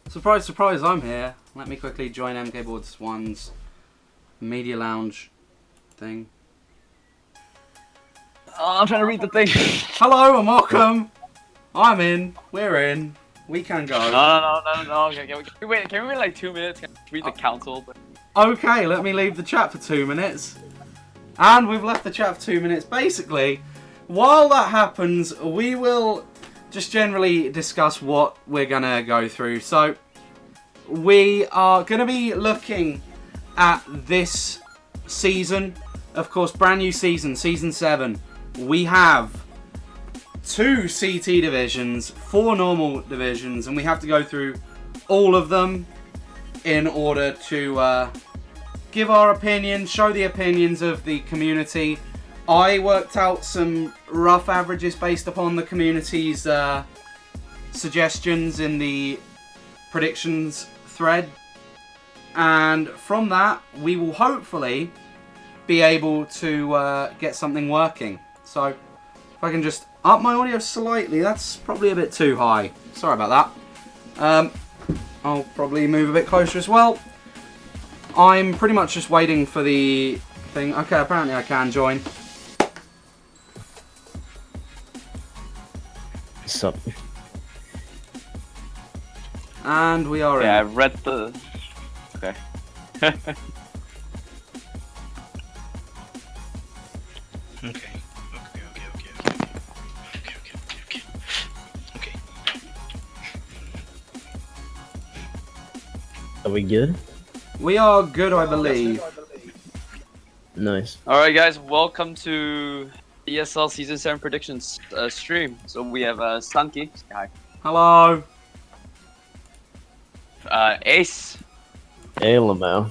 Surprise, surprise, I'm here. Let me quickly join MK Boards 1's Media Lounge thing. Oh, I'm trying to read the thing. Hello and welcome. I'm in. We're in. We can go. No. Okay, can we wait like 2 minutes? Can we read the council? Okay, let me leave the chat for 2 minutes. And we've left the chat for 2 minutes. Basically, while that happens, we will just generally discuss what we're going to go through. So, we are going to be looking at this season. Of course, brand new season, Season 7. We have 2 CT divisions, 4 normal divisions, and we have to go through all of them in order to give our opinions, show the opinions of the community. I worked out some rough averages based upon the community's suggestions in the predictions thread. And from that, we will hopefully be able to get something working. So, if I can just up my audio slightly, that's probably a bit too high. Sorry about that. I'll probably move a bit closer as well. I'm pretty much just waiting for the thing. Okay, apparently I can join. Sup? And we are in. Yeah, I read the. Okay. Okay. Are we good? We are good, I believe. Nice. Alright, guys, welcome to ESL Season 7 predictions stream. So we have Sunky. Hi. Hello. Ace. Hey, Lamau.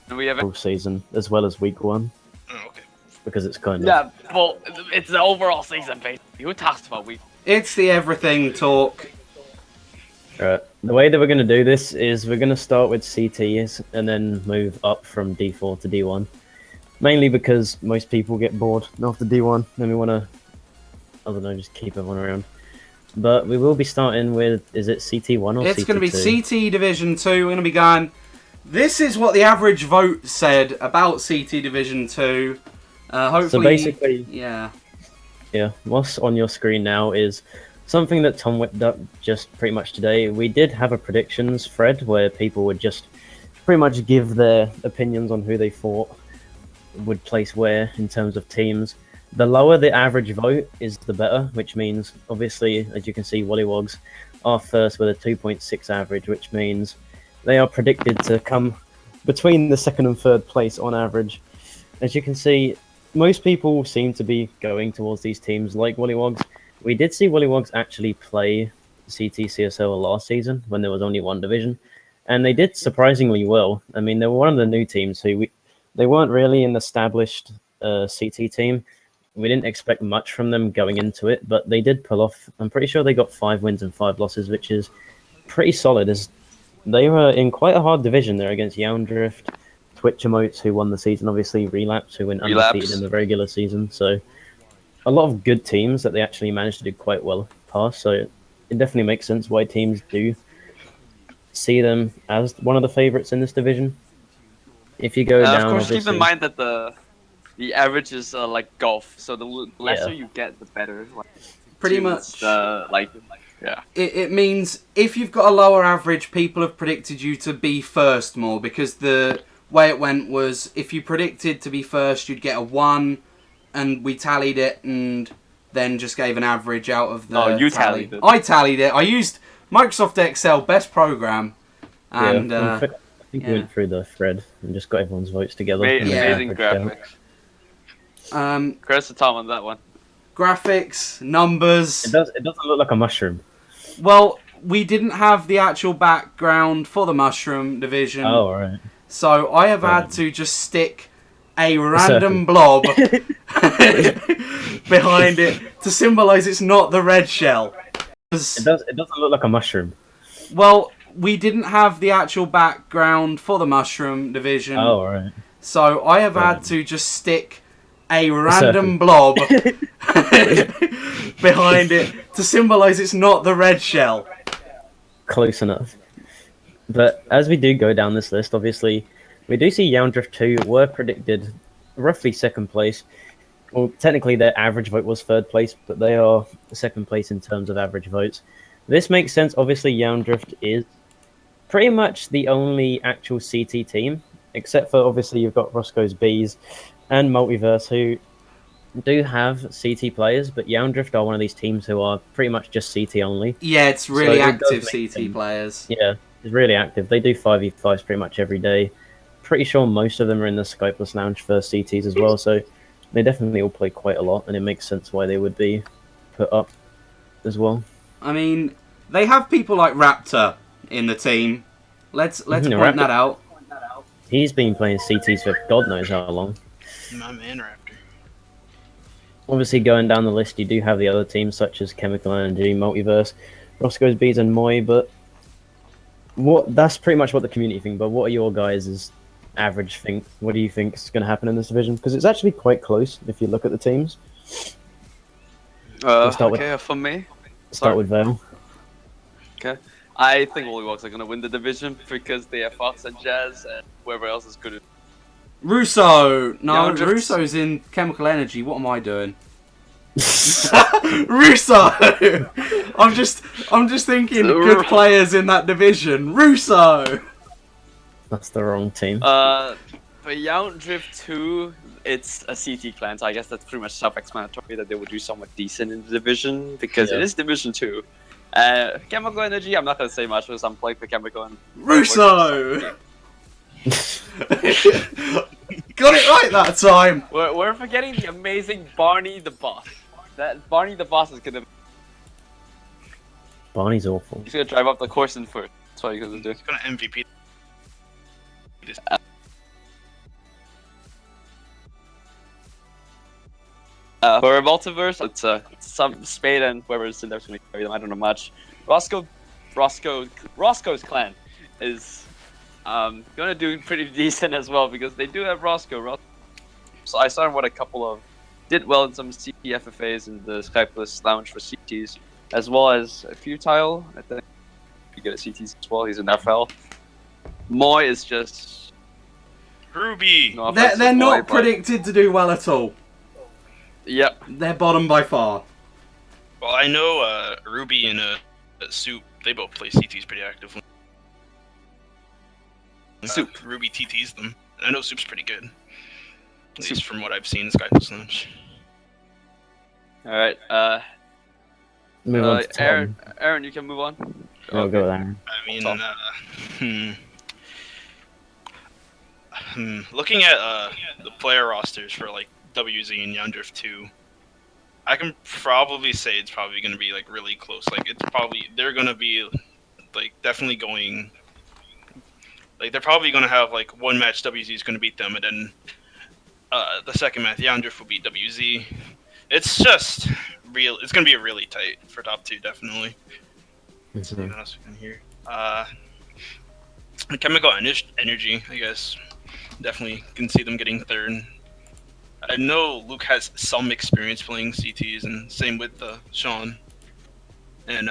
And we have. Full season, as well as week 1. Oh, okay. Because it's kind of... Yeah, well, it's the overall season, basically. Who talks about week? It's the everything talk. Right. The way that we're going to do this is we're going to start with CTs and then move up from D4 to D1. Mainly because most people get bored after D1 and we want to, I don't know, just keep everyone around. But we will be starting with, is it CT1 or CT2? It's going to be CT Division 2. We're going to be going. This is what the average vote said about CT Division 2. Hopefully. So basically, yeah. Yeah, what's on your screen now is something that Tom whipped up just pretty much today. We did have a predictions thread where people would just pretty much give their opinions on who they thought would place where in terms of teams. The lower the average vote is, the better, which means, obviously, as you can see, Wollywogs are first with a 2.6 average, which means they are predicted to come between the second and third place on average. As you can see, most people seem to be going towards these teams like Wollywogs. We did see Wollywogs actually play CT CSL last season when there was only one division, and they did surprisingly well. I mean, they were one of the new teams who they weren't really an established CT team. We didn't expect much from them going into it, but they did pull off. I'm pretty sure they got 5 wins and 5 losses, which is pretty solid. As they were in quite a hard division there against Yowndrift, Twitch Emotes, who won the season, obviously Relapse, who went undefeated in the regular season. So a lot of good teams that they actually managed to do quite well past. So it definitely makes sense why teams do see them as one of the favorites in this division. If you go down, of course, keep obviously, in mind that the average is like golf, so the lesser you get, the better. Like, Pretty teams, much. Yeah. It means if you've got a lower average, people have predicted you to be first more, because the way it went was if you predicted to be first, you'd get a 1, and we tallied it and then just gave an average out of the No, you tally. tallied it. I tallied it. I used Microsoft Excel, best program, and yeah, I think we went through the thread and just got everyone's votes together. and then Amazing averaged out. graphics. Credits to Tom on that one. graphics, numbers. It doesn't look like a mushroom. Well, we didn't have the actual background for the mushroom division. Oh, all right. So I have had to just stick a random blob behind it to symbolise it's not the red shell. It doesn't look like a mushroom. Well, we didn't have the actual background for the mushroom division. Oh, all right. So I have had to just stick a random blob behind it to symbolise it's not the red shell. close enough. But as we do go down this list, obviously, we do see Yowndrift 2 were predicted roughly second place. Well, technically their average vote was third place, but they are second place in terms of average votes. This makes sense. Obviously, Yowndrift is pretty much the only actual CT team, except for obviously you've got Roscoe's Bees and Multiverse, who do have CT players, but Yowndrift are one of these teams who are pretty much just CT only. Yeah, it's really So it does active make CT sense. players. Yeah, it's really active. They do 5v5s pretty much every day. Pretty sure most of them are in the Skypless Lounge for CTs as well, so they definitely all play quite a lot, and it makes sense why they would be put up as well. I mean, they have people like Raptor in the team. Let's point Raptor- that out. He's been playing CTs for God knows how long. My man, Raptor. Obviously, going down the list, you do have the other teams such as Chemical Energy, Multiverse, Roscoe's Bees, and Moi. But that's pretty much what the community think. But what are your guys' average think? What do you think is going to happen in this division? Because it's actually quite close if you look at the teams. start with- Okay, for me. Start with Vale. Okay. I think Wollywalks are gonna win the division because they have Fox and Jazz and whoever else is good. Russo! No, Yowndrift. Russo's in Chemical Energy. What am I doing? Russo! I'm just thinking good players in that division. Russo! That's the wrong team. For Yowndrift 2, it's a CT clan, so I guess that's pretty much self-explanatory that they will do somewhat decent in the division because it Yeah. is Division 2. Chemical Energy, I'm not gonna say much because I'm playing for Chemical and Russo! Got it right that time! we're forgetting the amazing Barney the Boss. That Barney the Boss is gonna Barney's awful. he's gonna drive up the course in first. That's what he's gonna do. He's gonna MVP this. For a multiverse, it's some Spade and whoever's in there's gonna carry them. I don't know much. Roscoe's clan is gonna do pretty decent as well because they do have Roscoe. So I saw what a couple of did well in some CPFFAs in the Skypless Lounge for CTs, as well as a few tile. I think you get a CTs as well. He's an FL. Moi is just Ruby! no offense They're to Moi, not but- predicted to do well at all. Yep. They're bottom by far. Well, I know Ruby and Soup, they both play CTs pretty actively. Soup. Ruby TTs them. I know Soup's pretty good. At least from what I've seen in Skypless Lounge. All right. Move on to Tom. Aaron, you can move on. I'll go with Aaron. I mean, Tom. Looking at the player rosters for like WZ and Yowndrift 2, I can probably say it's probably going to be like really close. Like they're going to be like definitely going. Like they're probably going to have like one match WZ is going to beat them, and then the second match Yowndrift will beat WZ. It's just real. It's going to be really tight for top two, definitely. What else we can hear? Chemical Energy, I guess. Definitely can see them getting third. I know Luke has some experience playing CTs, and same with Sean. And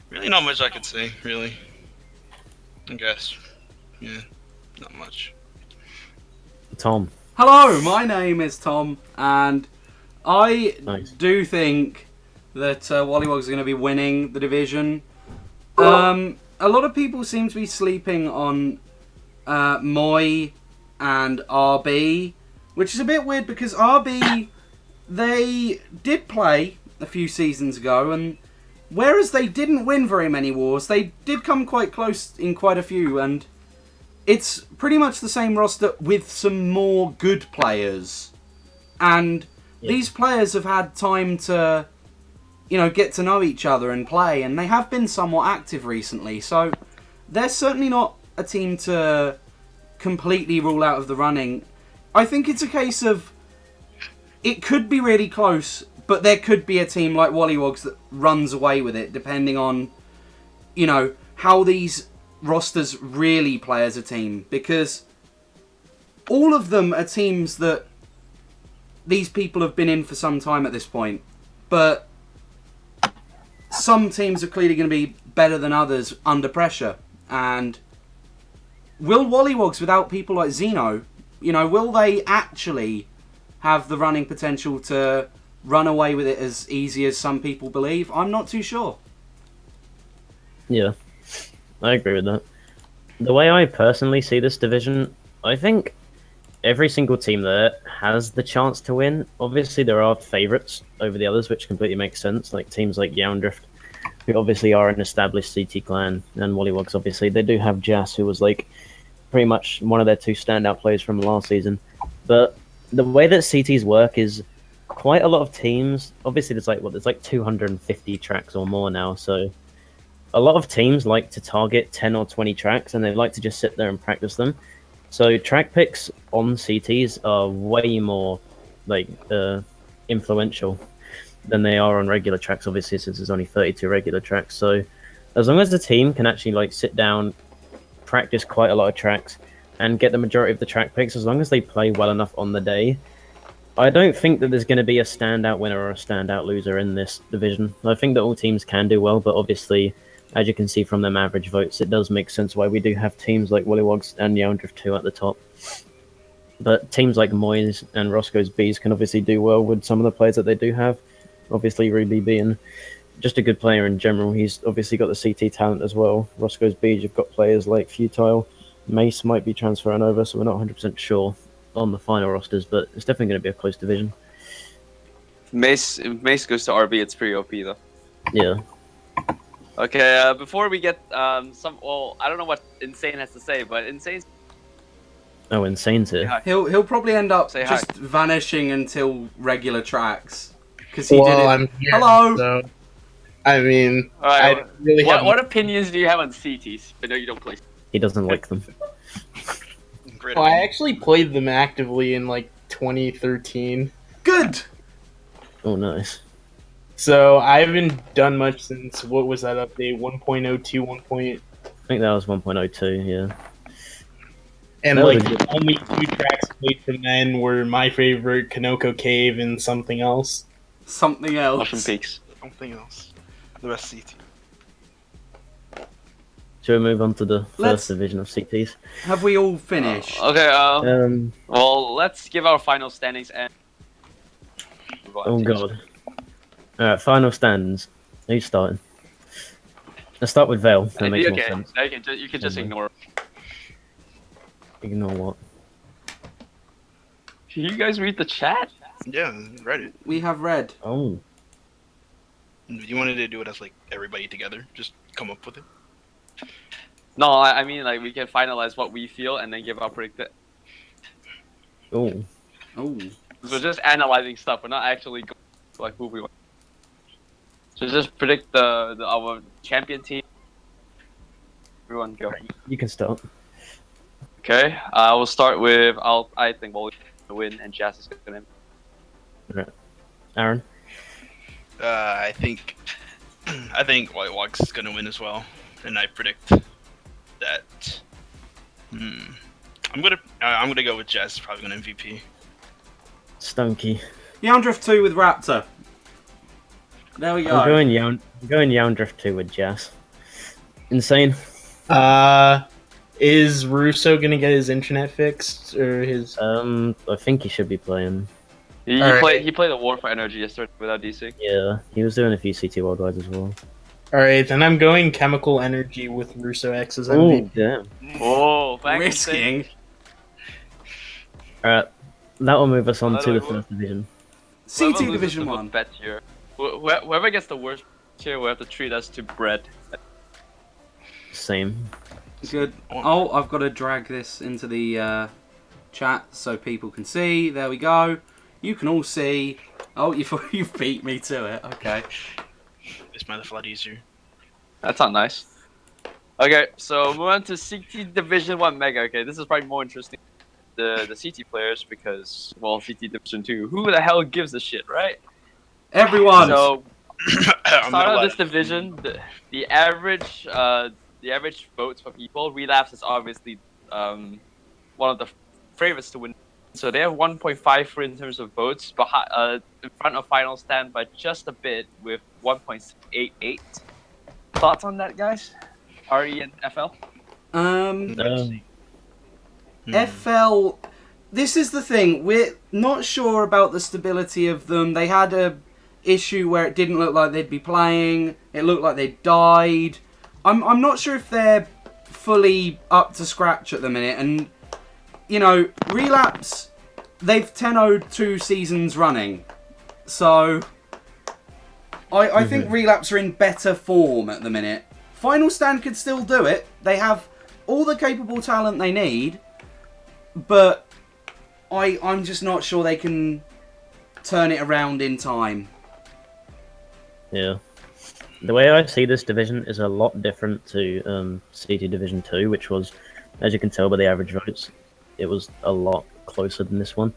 really not much I could say, really. I guess. Yeah, not much. Tom. Hello, my name is Tom, and I Nice. do think that Wollywogs are going to be winning the division. A lot of people seem to be sleeping on Moi and RB, which is a bit weird because RB, they did play a few seasons ago, and whereas they didn't win very many wars, they did come quite close in quite a few, and it's pretty much the same roster with some more good players. And these players have had time to, get to know each other and play, and they have been somewhat active recently, so they're certainly not a team to completely rule out of the running. I think it's a case of it could be really close, but there could be a team like Wollywogs that runs away with it, depending on, how these rosters really play as a team, because all of them are teams that these people have been in for some time at this point, but some teams are clearly going to be better than others under pressure. And will Wollywogs, without people like Xeno, will they actually have the running potential to run away with it as easy as some people believe? I'm not too sure. Yeah, I agree with that. The way I personally see this division, I think every single team there has the chance to win. Obviously, there are favourites over the others, which completely makes sense. Like teams like Yowndrift, who obviously are an established CT clan, and Wollywogs, obviously. They do have Jas, who was like pretty much one of their two standout players from last season. But the way that CTs work is quite a lot of teams. Obviously, there's like 250 tracks or more now, so a lot of teams like to target 10 or 20 tracks, and they like to just sit there and practice them. So track picks on CTs are way more like influential than they are on regular tracks, obviously, since there's only 32 regular tracks. So as long as the team can actually like sit down, practice quite a lot of tracks, and get the majority of the track picks, as long as they play well enough on the day, I don't think that there's going to be a standout winner or a standout loser in this division. I think that all teams can do well, but obviously, as you can see from them average votes, it does make sense why we do have teams like Wollywogs and Yowndrift 2 at the top. But teams like Moyes and Roscoe's Bees can obviously do well with some of the players that they do have. Obviously, Ruby being just a good player in general. He's obviously got the CT talent as well. Roscoe's Bees, you've got players like Futile. Mace might be transferring over, so we're not 100% sure on the final rosters, but it's definitely going to be a close division. If Mace goes to RB, it's pretty OP though. Yeah. Okay, before we get I don't know what Insane has to say, but Insane's... Oh, Insane's here. He'll probably end up Say just hi. vanishing until regular tracks. Because he did it. I'm here, Hello! So, I mean, Alright, I really have... what opinions do you have on CTs? I know you don't play. He doesn't like them. Great. Well, I actually played them actively in, like, 2013. Good! Oh, nice. So, I haven't done much since, what was that update? 1.02, 1. I think that was 1.02, yeah. And, That was like, a the only two tracks played from then were my favorite, Kanoko Cave, and something else. Something else. Mushroom Peaks. Something else. The best CT. Shall we move on to the Let's- first division of CTs? Have we all finished? Okay, Well, let's give our final standings and... oh god. Alright, final standings. Who's starting? Let's start with Vale. That makes more Okay, sense. you can just Okay. ignore. Ignore what? Can you guys read the chat? Yeah, Reddit. We have read. Oh. You wanted to do it as like everybody together, just come up with it. No, I mean like we can finalize what we feel and then give our predict. Oh. Oh. We're just analyzing stuff. We're not actually going like who we want. So just predict our champion team. Everyone go. You can start. Okay, we'll start with I think we'll win and Jazz is gonna. Aaron? I think White Walks is gonna win as well, and I predict that. I'm gonna go with Jazz. Is probably gonna MVP. Stonky. Yowndrift 2 with Raptor. There we go. I'm going Yowndrift 2 with Jazz. Insane. Is Russo gonna get his internet fixed, or his... I think he should be playing. He Alright. played a War for Energy yesterday without DC. Yeah, he was doing a few CT Worldwide as well. Alright, then I'm going Chemical Energy with Russo X as Oh, MVP. damn. Oh, thanks. Risking. Alright, that will move us on Well, to the that will- first division. CT Division 1. Bet here. Whoever gets the worst tier will have to treat us to bread. Same. Good. Oh, I've got to drag this into the chat so people can see. There we go. You can all see. Oh, you've beat me to it. Okay. It's made life a lot easier. That's not nice. Okay, so move on to CT Division 1 Mega. Okay, this is probably more interesting. The CT players because, well, CT Division 2. Who the hell gives a shit, right? Everyone. So, I'm start gonna of lie. this division, the average votes for people, Relapse is obviously one of the favorites to win. So they have 1.53 in terms of votes, in front of final stand by just a bit with 1.88. Thoughts on that, guys? RE and FL? Let's see. FL. This is the thing. We're not sure about the stability of them. They had a issue where it didn't look like they'd be playing. It looked like they died. I'm not sure if they're fully up to scratch at the minute. And you know, Relapse, they've 10-0'd 2 seasons running. So I think Relapse are in better form at the minute. Final Stand could still do it. They have all the capable talent they need, but I'm just not sure they can turn it around in time. Yeah. The way I see this division is a lot different to CT Division 2, which was, as you can tell by the average votes, it was a lot closer than this one.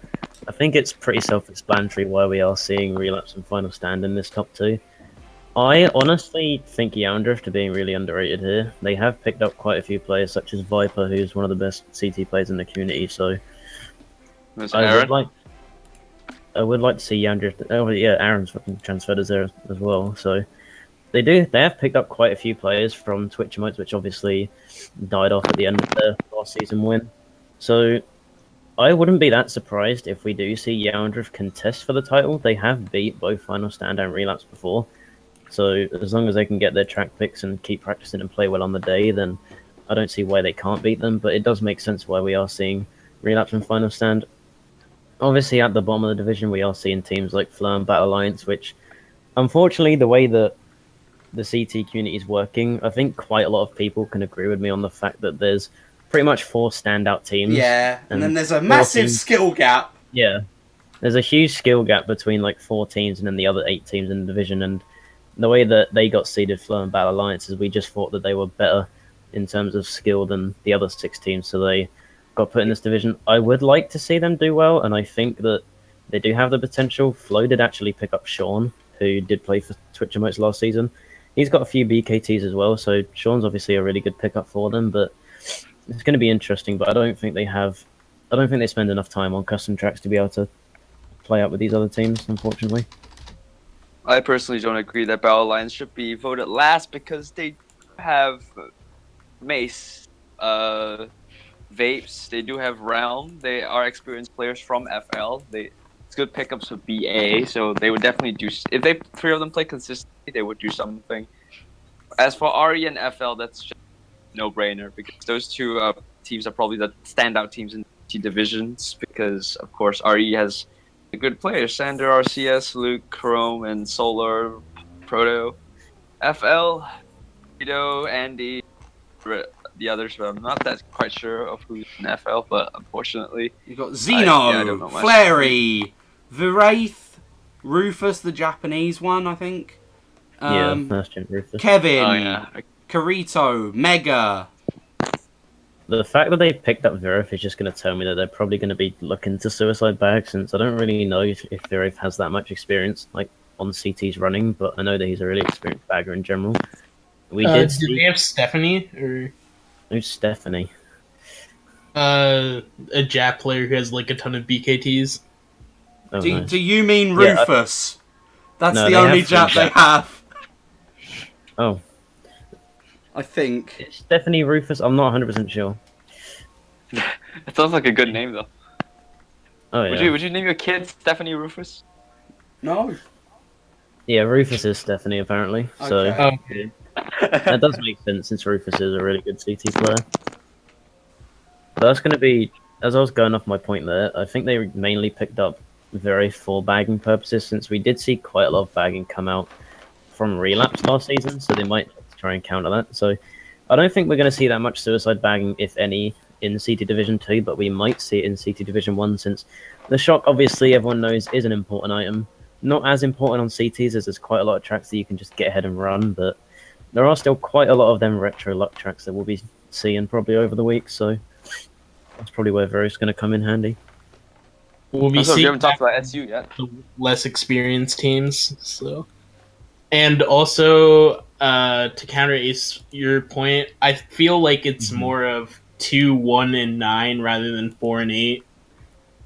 I think it's pretty self-explanatory why we are seeing Relapse and Final Stand in this top 2. I honestly think Yowndrift are being really underrated here. They have picked up quite a few players, such as Viper, who's one of the best CT players in the community, so I would like to see Yowndrift. Oh yeah, Aaron's fucking transferred us there as well. So they have picked up quite a few players from Twitch emotes, which obviously died off at the end of their last season win. So I wouldn't be that surprised if we do see Yowndrift contest for the title. They have beat both Final Stand and Relapse before. So as long as they can get their track picks and keep practicing and play well on the day, then I don't see why they can't beat them. But it does make sense why we are seeing Relapse and Final Stand. Obviously, at the bottom of the division, we are seeing teams like Fleur and Battle Alliance, which, unfortunately, the way that the CT community is working, I think quite a lot of people can agree with me on the fact that there's pretty much 4 standout teams. Yeah, and then there's a massive skill gap. Yeah, there's a huge skill gap between like 4 teams and then the other 8 teams in the division, and the way that they got seeded, Fleur and Battle Alliance, is we just thought that they were better in terms of skill than the other 6 teams, so they got put in this division. I would like to see them do well, and I think that they do have the potential. Flo did actually pick up Sean, who did play for Twitch Emotes last season. He's got a few BKTs as well, so Sean's obviously a really good pickup for them, but it's going to be interesting, but I don't think they spend enough time on custom tracks to be able to play up with these other teams, unfortunately. I personally don't agree that Battle Alliance should be voted last because they have Mace, Vapes, they do have Realm, they are experienced players from FL, it's good pickups with BA, so they would definitely do, if 3 of them play consistently, they would do something. As for RE and FL, that's just no-brainer because those 2 teams are probably the standout teams in the divisions because, of course, RE has the good players, Sander, RCS, Luke, Chrome, and Solar, Proto. FL, Vito, Andy, the others, but I'm not that quite sure of who's in FL, but unfortunately... You've got Zeno, Flary, Viraith, Rufus, the Japanese one, I think. That's Rufus. Kevin, Carito, Mega. The fact that they picked up Virif is just going to tell me that they're probably going to be looking to Suicide Bag, since I don't really know if Virif has that much experience like on CT's running, but I know that he's a really experienced bagger in general. Did they have Stephanie? Or... Who's Stephanie? A Jap player who has like a ton of BKTs. Oh, do you mean Rufus? That's the only Jap they have. Oh. I think. It's Stephanie Rufus? I'm not 100% sure. It sounds like a good name, though. Oh, yeah. Would you name your kid Stephanie Rufus? No. Yeah, Rufus is Stephanie, apparently. So Okay. that does make sense, since Rufus is a really good CT player. But that's going to be, as I was going off my point there, I think they mainly picked up Virif for bagging purposes, since we did see quite a lot of bagging come out from Relapse last season, so they might try and counter that. So I don't think we're going to see that much suicide bagging, if any, in CT Division 2, but we might see it in CT Division 1, since the shock, obviously, everyone knows, is an important item. Not as important on CTs, as there's quite a lot of tracks that you can just get ahead and run, but there are still quite a lot of them retro luck tracks that we'll be seeing probably over the week, so that's probably where Virif's going to come in handy. We'll be Also, we seeing haven't talked about SU yet. the less experienced teams, so... And also, to counter Ace, your point, I feel like it's more of 2, 1, and 9 rather than 4 and 8.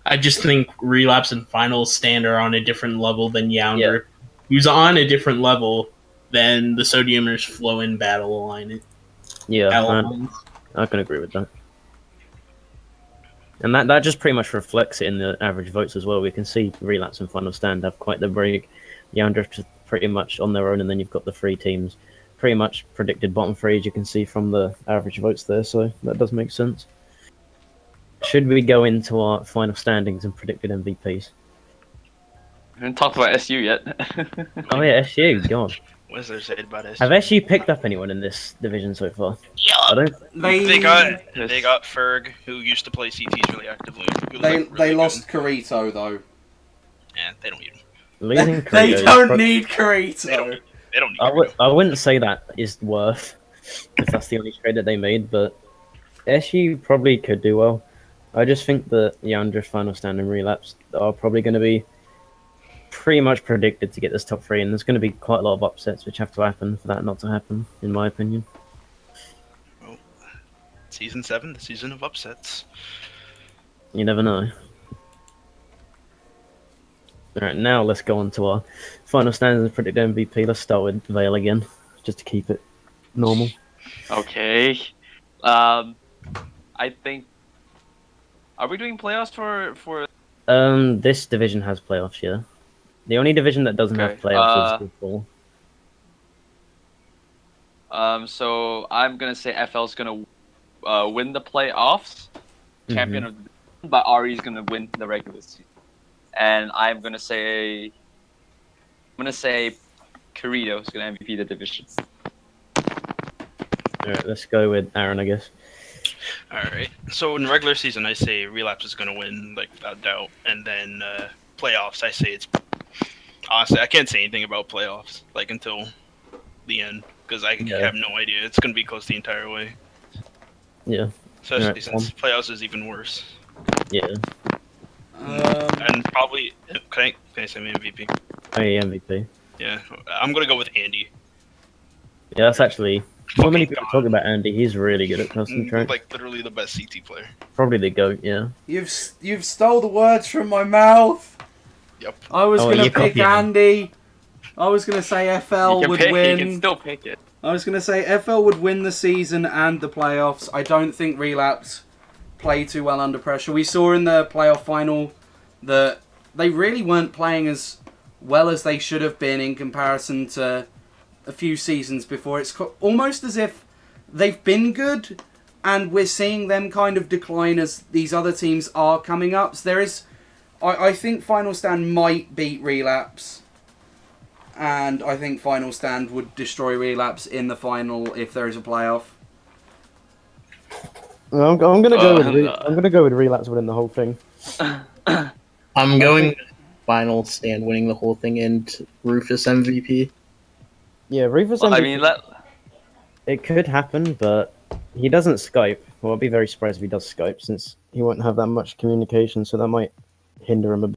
I just think Relapse and Final Stand are on a different level than Younder, who's on a different level than the Sodiumers Flow in Battle Alliance. Yeah, I can agree with that. And that just pretty much reflects it in the average votes as well. We can see Relapse and Final Stand have quite the break. Yandrift pretty much on their own, and then you've got the three teams pretty much predicted bottom three, as you can see from the average votes there, so that does make sense. Should we go into our final standings and predicted MVPs? We haven't talked about SU yet. Oh yeah, SU, God. What is there to say about this? Have SU picked up anyone in this division so far? Yeah. I don't. They got Ferg, who used to play CTs really actively. They lost Carito though. Yeah, they don't need him. Losing They Carito don't need Carito. They don't need him. I wouldn't say that is worth, if that's the only trade that they made, but SU probably could do well. I just think that Yandra, Final Stand, and Relapse are probably going to be pretty much predicted to get this top three, and there's going to be quite a lot of upsets which have to happen for that not to happen, in my opinion. Well, Season 7, the season of upsets. You never know. Alright, now let's go on to our final standings and predict MVP. Let's start with Vale again, just to keep it normal. Okay. I think. Are we doing playoffs for? This division has playoffs, yeah. The only division that doesn't have playoffs is football. So I'm gonna say FL's gonna win the playoffs, champion of the division, but Ari's gonna win the regular season. And I'm gonna say Carito is gonna MVP the division. Alright, let's go with Aaron, I guess. Alright, so in regular season, I say Relapse is going to win, like, without doubt. And then playoffs, I say it's... Honestly, I can't say anything about playoffs, like, until the end. Because I have no idea. It's going to be close the entire way. Yeah. Especially since playoffs is even worse. Yeah. And probably... Can I say my MVP? Oh, yeah, MVP. Yeah, I'm going to go with Andy. Yeah, that's actually... Not many people talk about Andy. He's really good at custom track. Like, literally the best CT player. Probably the GOAT, yeah. You've stole the words from my mouth. Yep. I was gonna pick Andy. I was gonna say FL would win. You can still pick it. I was gonna say FL would win the season and the playoffs. I don't think Relapse play too well under pressure. We saw in the playoff final that they really weren't playing as well as they should have been in comparison to a few seasons before. It's almost as if they've been good and we're seeing them kind of decline as these other teams are coming up. So there is, I think Final Stand might beat Relapse, and I think Final Stand would destroy Relapse in the final if there is a playoff. I'm gonna go with Relapse winning the whole thing. I'm going Final Stand winning the whole thing and Rufus MVP. Yeah, Rufus MVP. I mean, it could happen, but he doesn't Skype. Well, I'd be very surprised if he does Skype, since he won't have that much communication, so that might hinder him a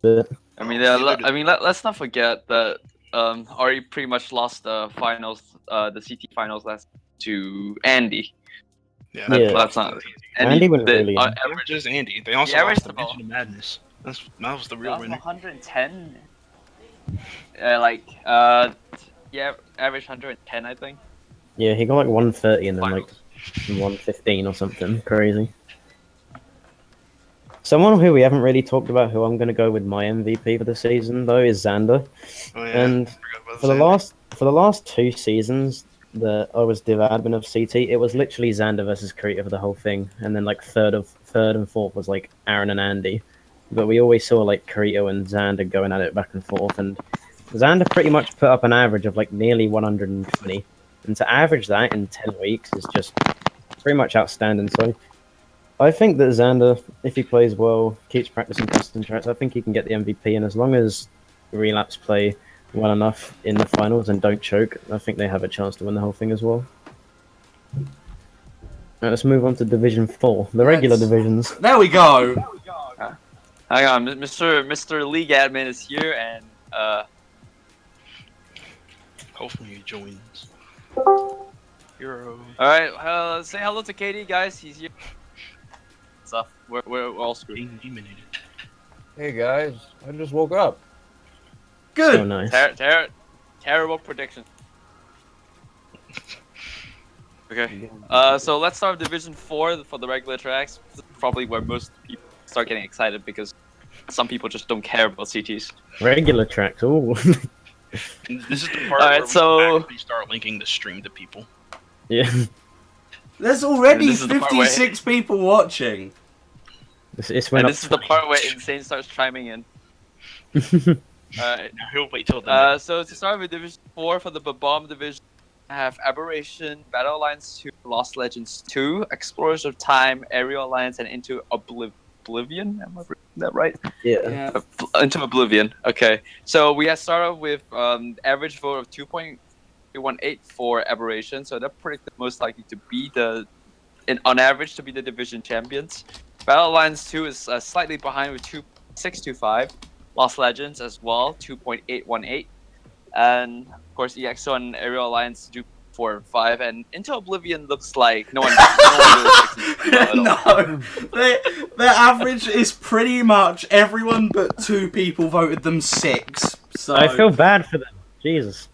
bit. I mean, let's not forget that Ari pretty much lost the finals, the CT finals last to Andy. Yeah, that's not. Andy went really. Averages Andy. They also lost the Vision of Madness. That was the real winner. 110. Average 110, I think. Yeah, he got like 130 and then like 115 or something crazy. Someone who we haven't really talked about, who I'm going to go with my MVP for the season though, is Xander. Oh, yeah. And for the last 2 seasons that I was div admin of CT, it was literally Xander versus Krita for the whole thing, and then like third and fourth was like Aaron and Andy. But we always saw like Carito and Xander going at it back and forth, and Xander pretty much put up an average of like nearly 120, and to average that in 10 weeks is just pretty much outstanding. So I think that Xander, if he plays well, keeps practicing custom tracks, I think he can get the MVP, and as long as Relapse play well enough in the finals and don't choke, I think they have a chance to win the whole thing as well. Right, let's move on to Division 4, the regular divisions. There we go! Hang on, Mr. League Admin is here, and hopefully he joins. Hero. Alright, say hello to Katie, guys. He's here. stuff. We're all screwed. Being eliminated. Hey guys, I just woke up. Good. So nice. Terrible prediction. Okay. So let's start with Division 4 for the regular tracks. This is probably where most people start getting excited because some people just don't care about CTs. Regular tracks. Ooh. This is the part Alright, where so- we actually start linking the stream to people. Yeah. There's already This is the part where- 56 people watching. It's when And up this is the 20. part where Insane starts chiming in. Alright. Now he'll wait till the So to start with Division 4 for the Bomb Division, I have Aberration, Battle Alliance 2, Lost Legends 2, Explorers of Time, Aerial Alliance, and Into Oblivion. Am I reading that right? Yeah. Into Oblivion. Okay. So we have started with average vote of 2.18 for Aberration. So they're predicted most likely to be on average to be the division champions. Battle Alliance 2 is slightly behind with 2.625. Lost Legends as well, 2.818. And of course, EXO and Aerial Alliance do 4 and 5. And Into Oblivion looks like no one really thinks at all. No, their average is pretty much everyone but 2 people voted them 6. So I feel bad for them. Jesus.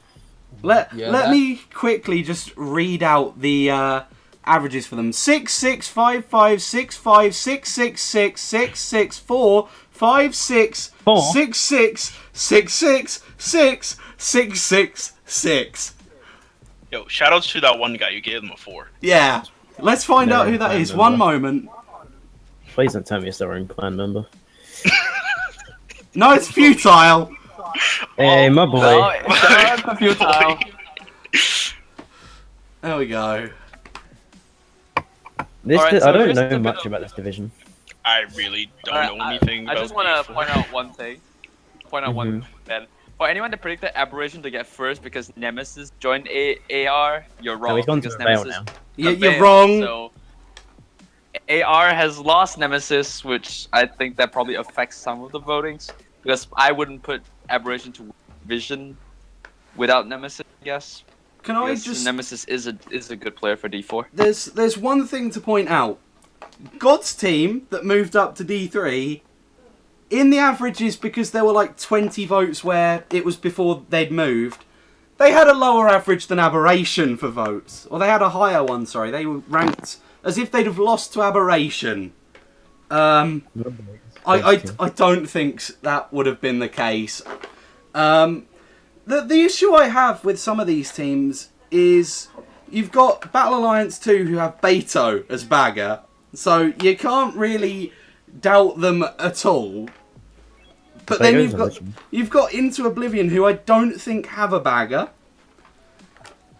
let Yeah, me quickly just read out the averages for them: 6, 6, 5, 5, 6, 5, 6, 6, 6, 6, 6, 4, 5, 6, 4? 6, 6, 6, 6, 6, 6, 6, 6. Yo, shoutouts to that one guy you gave him a 4. Yeah. Let's find No, out who that I is. remember. One moment. Please don't tell me it's their own clan member. No, it's futile. Hey, my boy. No, it's not futile. There we go. This Alright, I so don't here's a know bit much of- about this division. I really don't Alright, know anything I about just want to D4. point out one thing. One Mhm. then. For anyone that predicted Aberration to get first because Nemesis joined AR, you're wrong. No, he's gone to because the Veil Nemesis now. You're failed, wrong. So AR has lost Nemesis, which I think that probably affects some of the votings because I wouldn't put Aberration to Vision without Nemesis. I guess Can I because just... Nemesis is a good player for D4. There's one thing to point out. God's team that moved up to D3, in the averages, because there were like 20 votes where it was before they'd moved, they had a lower average than Aberration for votes. Or they had a higher one, sorry. They were ranked as if they'd have lost to Aberration. I don't think that would have been the case. The issue I have with some of these teams is you've got Battle Alliance 2 who have Beto as bagger, so you can't really doubt them at all. But then you've got Into Oblivion who I don't think have a bagger.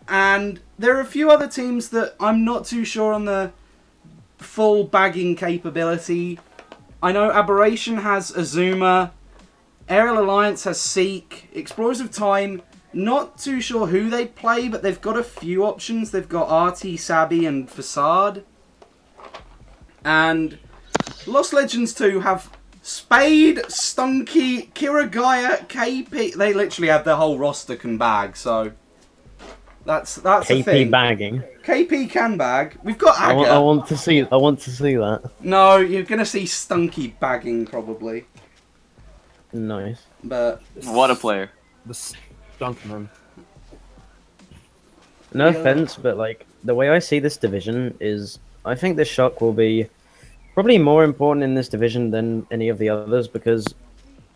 And there are a few other teams that I'm not too sure on the full bagging capability. I know Aberration has Azuma, Aerial Alliance has Seek, Explorers of Time, not too sure who they'd play, but they've got a few options. They've got RT, Sabi, and Facade. And Lost Legends 2 have Spade, Stunky, Kiragaya, KP. They literally have their whole roster can bag, so that's a KP thing. bagging. KP can bag. We've got I Aga. want to see that. No, you're gonna see Stunky bagging probably, Nice. but What a player! The Stunkman. No Yeah. offense, but like the way I see this division is, I think the shock will be probably more important in this division than any of the others because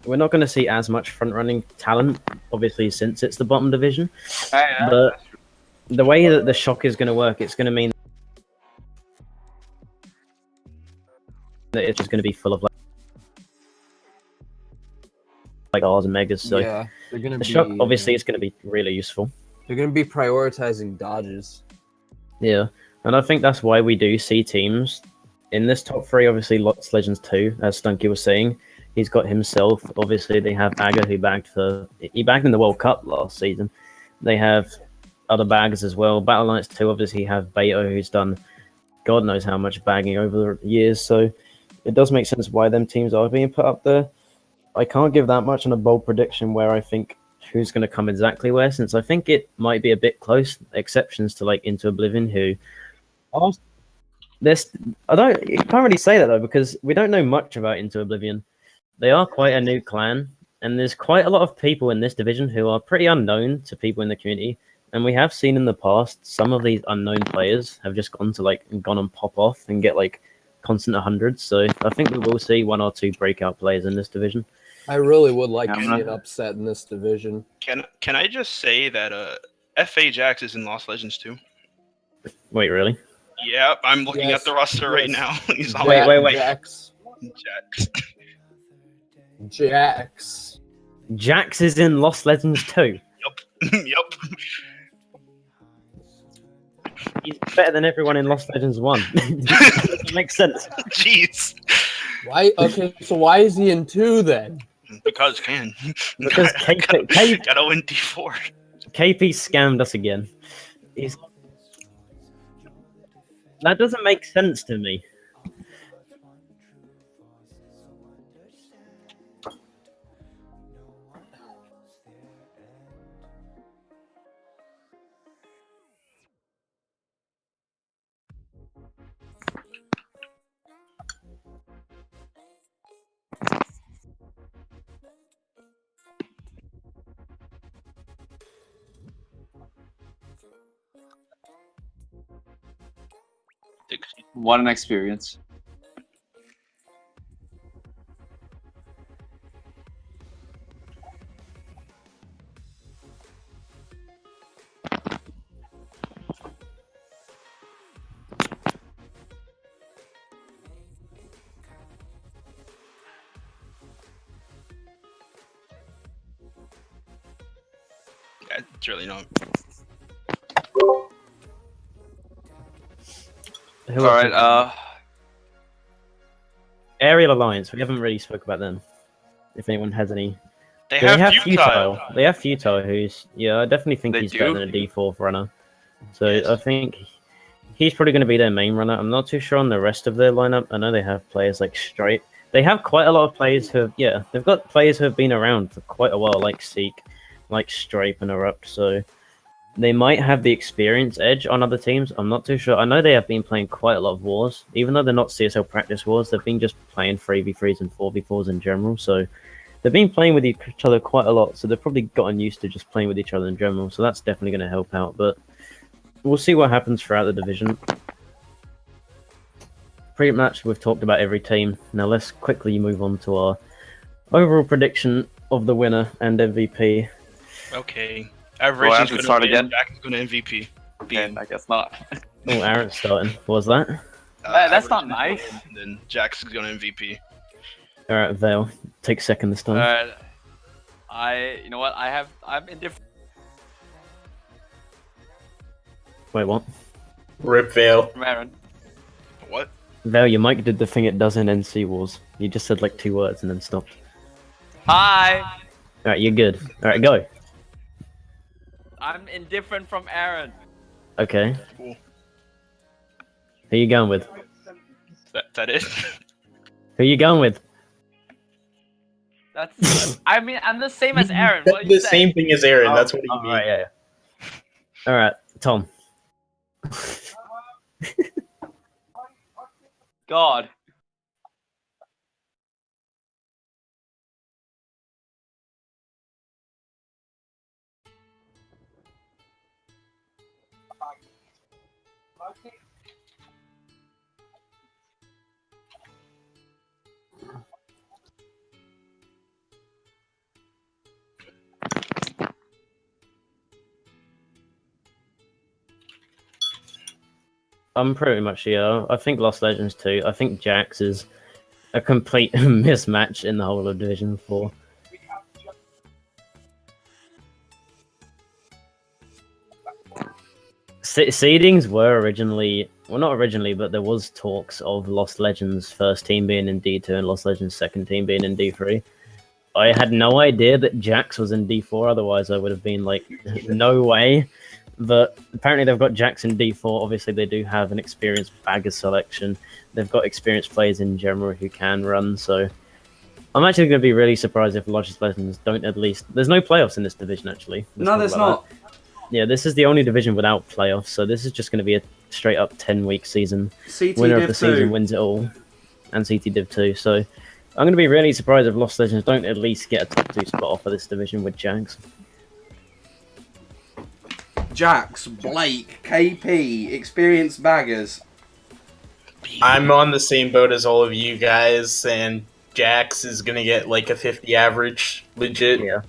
we're not going to see as much front running talent, obviously, since it's the bottom division. But the way that the shock is going to work, it's going to mean that it's just going to be full of like R's and megas. So Yeah, they're gonna the be. shock, obviously, is going to be really useful. They're gonna be prioritizing dodges. Yeah, and I think that's why we do see teams in this top 3. Obviously, Lost Legends 2, as Stunky was saying, he's got himself. Obviously, they have Aga, who he bagged in the World Cup last season. They have other bags as well. Battle Alliance 2, obviously, have Beto, who's done God knows how much bagging over the years. So it does make sense why them teams are being put up there. I can't give that much on a bold prediction where I think who's going to come exactly where, since I think it might be a bit close. Exceptions to like Into Oblivion, who are You can't really say that though because we don't know much about Into Oblivion. They are quite a new clan, and there's quite a lot of people in this division who are pretty unknown to people in the community. And we have seen in the past some of these unknown players have just gone and pop off and get like constant 100s. So I think we will see 1 or 2 breakout players in this division. I really would like to Yeah, see an upset in this division. Can I just say that FA Jax is in Lost Legends too? Wait, really? Yeah, I'm looking Yes, at the roster right yes. now. He's on Wait. Jax. Jax. Jax. Jax is in Lost Legends 2. Yep. He's better than everyone in Lost Legends 1. Doesn't make sense. Jeez. Why? Okay, so why is he in 2 then? Because can. Because gotta win D4. KP scammed us again. That doesn't make sense to me. What an experience. It's really not. Who All else right. is- Aerial Alliance. We haven't really spoke about them. If anyone has any, They they have have Futile. They have Futile, who's I definitely think They he's do? better than a D4 runner. So Yes. I think he's probably going to be their main runner. I'm not too sure on the rest of their lineup. I know they have players like Stripe. They have quite a lot of players who have, they've got players who have been around for quite a while, like Seek, like Stripe and Erupt. So they might have the experience edge on other teams. I'm not too sure. I know they have been playing quite a lot of wars. Even though they're not CSL practice wars, they've been just playing 3v3s and 4v4s in general. So they've been playing with each other quite a lot. So they've probably gotten used to just playing with each other in general. So that's definitely going to help out. But we'll see what happens throughout the division. Pretty much we've talked about every team. Now let's quickly move on to our overall prediction of the winner and MVP. Okay. I Average have to start again? Jack is going to MVP. And I guess not. Oh, Aaron's starting. What was that? That's not Average nice. is going, Then Jack's going to MVP. All right, Vale, take second this time. You know what? I'm indifferent. Wait, what? Rip Vale. From Aaron. What? Vale, your mic did the thing it does in NC Wars. You just said like 2 words and then stopped. Hi. All right, you're good. All right, go. I'm indifferent from Aaron. Okay. Cool. Who you going with? That it? Who you going with? That's. I mean, I'm the same as Aaron. That's What do you the say? same thing as Aaron. That's what he All means. right, yeah. All right, Tom. God. I'm pretty much I think Lost Legends 2. I think Jax is a complete mismatch in the whole of Division 4. Seedings were originally, well, not originally, but there was talks of Lost Legends first team being in D2 and Lost Legends second team being in D3. I had no idea that Jax was in D4, otherwise I would have been like, no way. But apparently they've got Jax in D4. Obviously they do have an experienced bagger selection. They've got experienced players in general who can run, so I'm actually going to be really surprised if Lost Legends don't at least... There's no playoffs in this division, actually. No, there's not. Yeah, this is the only division without playoffs, so this is just going to be a straight up 10-week season. CT Winner Div of the season 2. wins it all, and CT Div 2. So I'm going to be really surprised if Lost Legends don't at least get a top 2 spot off of this division with Jags. Jax, Blake, KP, experienced baggers. I'm on the same boat as all of you guys, and Jax is gonna get like a 50 average, legit. Yeah.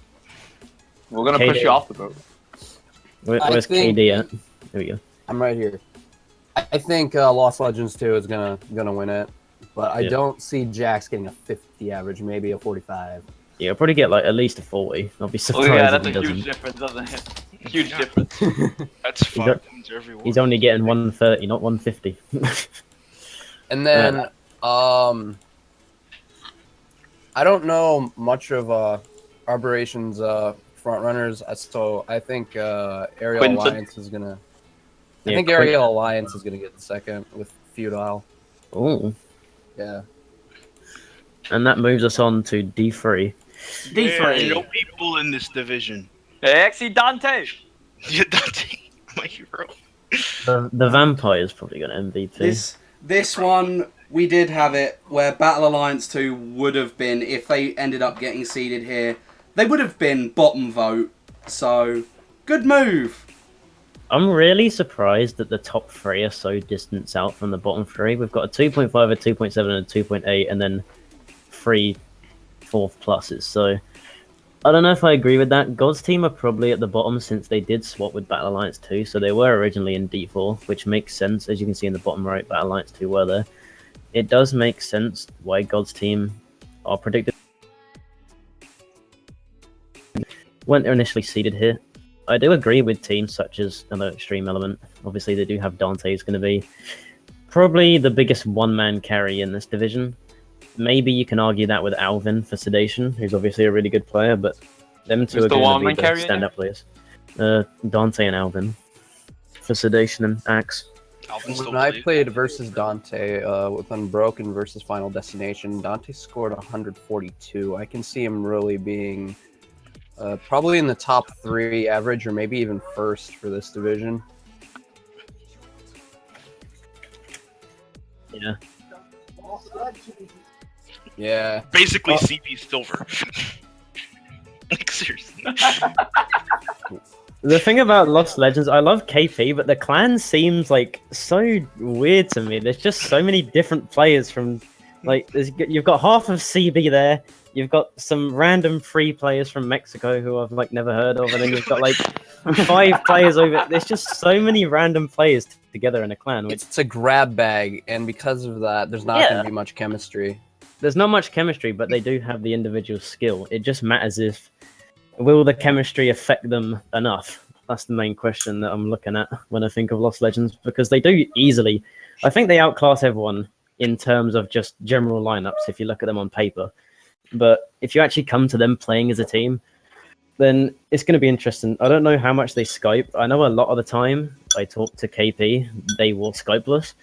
We're gonna push KD. you off the boat. Where's think- KD at? There we go. I'm right here. I think Lost Legends 2 is gonna win it, but I Yeah. don't see Jax getting a 50 average, maybe a 45. Yeah, he'll probably get like at least a 40. I'll be Oh surprised yeah, if that's he a doesn't. huge difference, doesn't it? Huge difference. That's got- 5 points every war. He's only getting 130, not 150. And then I don't know much of Arboration's front runners, so I think Aerial Quinton. Alliance is gonna. I Yeah, think Aerial Alliance is gonna get the second with Feudal. Oh, Yeah. and that moves us on to D3. D3. No people in this division. Hey, actually, Dante! Yeah, Dante, my hero. The Vampire is probably going to MVP. This one, we did have it where Battle Alliance 2 would have been, if they ended up getting seeded here, they would have been bottom vote. So, good move. I'm really surprised that the top 3 are so distanced out from the bottom 3. We've got a 2.5, a 2.7, and a 2.8, and then 3 fourth pluses. So I don't know if I agree with that. God's team are probably at the bottom since they did swap with Battle Alliance 2, so they were originally in D4, which makes sense. As you can see in the bottom right, Battle Alliance 2 were there. It does make sense why God's team are predicted weren't initially seeded here. I do agree with teams such as Extreme Element. Obviously, they do have Dante, who's going to be probably the biggest one-man carry in this division. Maybe you can argue that with Alvin for Sedation, who's obviously a really good player, but them two Who's are the going to one-man be the carry stand-up players. Dante and Alvin for Sedation and Axe. Alvin still When I plays. played versus Dante with Unbroken versus Final Destination, Dante scored 142. I can see him really being probably in the top 3 average, or maybe even first for this division. Yeah. Yeah. Basically, CP Silver. Like, seriously. The thing about Lost Legends, I love KP, but the clan seems like so weird to me. There's just so many different players from, like, you've got half of CB there, you've got some random free players from Mexico who I've like never heard of, and then you've got like 5 players over. There's just so many random players together in a clan. Which It's a grab bag, and because of that, there's not going to be much chemistry. there's not much chemistry, but they do have the individual skill. It just matters if will the chemistry affect them enough. That's the main question that I'm looking at when I think of Lost Legends, because they do easily. I think they outclass everyone in terms of just general lineups if you look at them on paper. But if you actually come to them playing as a team, then it's going to be interesting. I don't know how much they Skype. I know a lot of the time I talk to KP, they will Skypeless.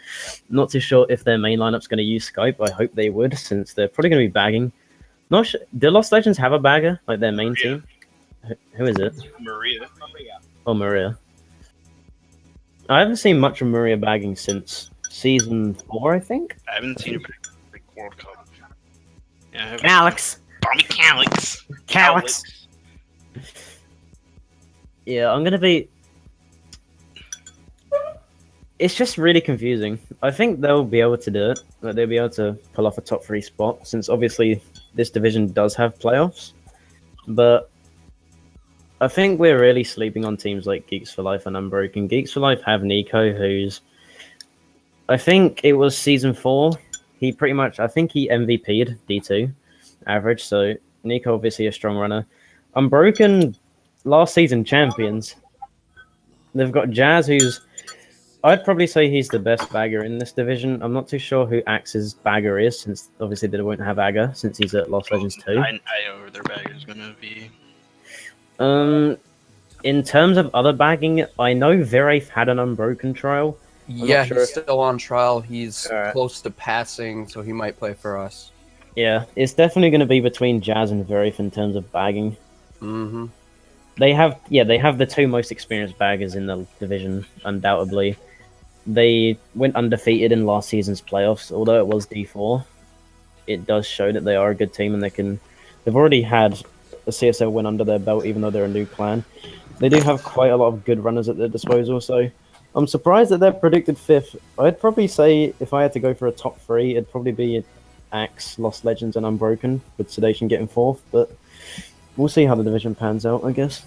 Not too sure if their main lineup's going to use Skype. I hope they would, since they're probably going to be bagging. Not sure. Do Lost Legends have a bagger, like their main team? Who is it? Maria. Oh, Maria. I haven't seen much of Maria bagging since season 4, I think. I haven't seen her back in the World Cup. Yeah, I haven't. Alex! Bobby Calix. Calix! Yeah, I'm gonna be. It's just really confusing. I think they'll be able to do it. Like, they'll be able to pull off a top 3 spot, since obviously this division does have playoffs. But I think we're really sleeping on teams like Geeks for Life and Unbroken. Geeks for Life have Nico, who's. I think it was season 4. He pretty much. I think he MVP'd D2 average. So Nico, obviously a strong runner. Unbroken, last season champions. They've got Jazz, who's. I'd probably say he's the best bagger in this division. I'm not too sure who Axe's bagger is, since obviously they won't have Aga, since he's at Lost Legends 2. I know who their bagger is gonna be. In terms of other bagging, I know Virafe had an Unbroken trial. Yeah, not sure he's if- still on trial. He's Alright. close to passing, so he might play for us. Yeah, it's definitely going to be between Jazz and Virafe in terms of bagging. Mm-hmm. They have the 2 most experienced baggers in the division, undoubtedly. they went undefeated in last season's playoffs. Although it was D4, it does show that they are a good team and they've already had a CSL win under their belt, even though they're a new clan. They do have quite a lot of good runners at their disposal, so I'm surprised that they're predicted 5th. I'd probably say if I had to go for a top 3, it'd probably be Axe, Lost Legends, and Unbroken, with Sedation getting 4th, but we'll see how the division pans out, I guess.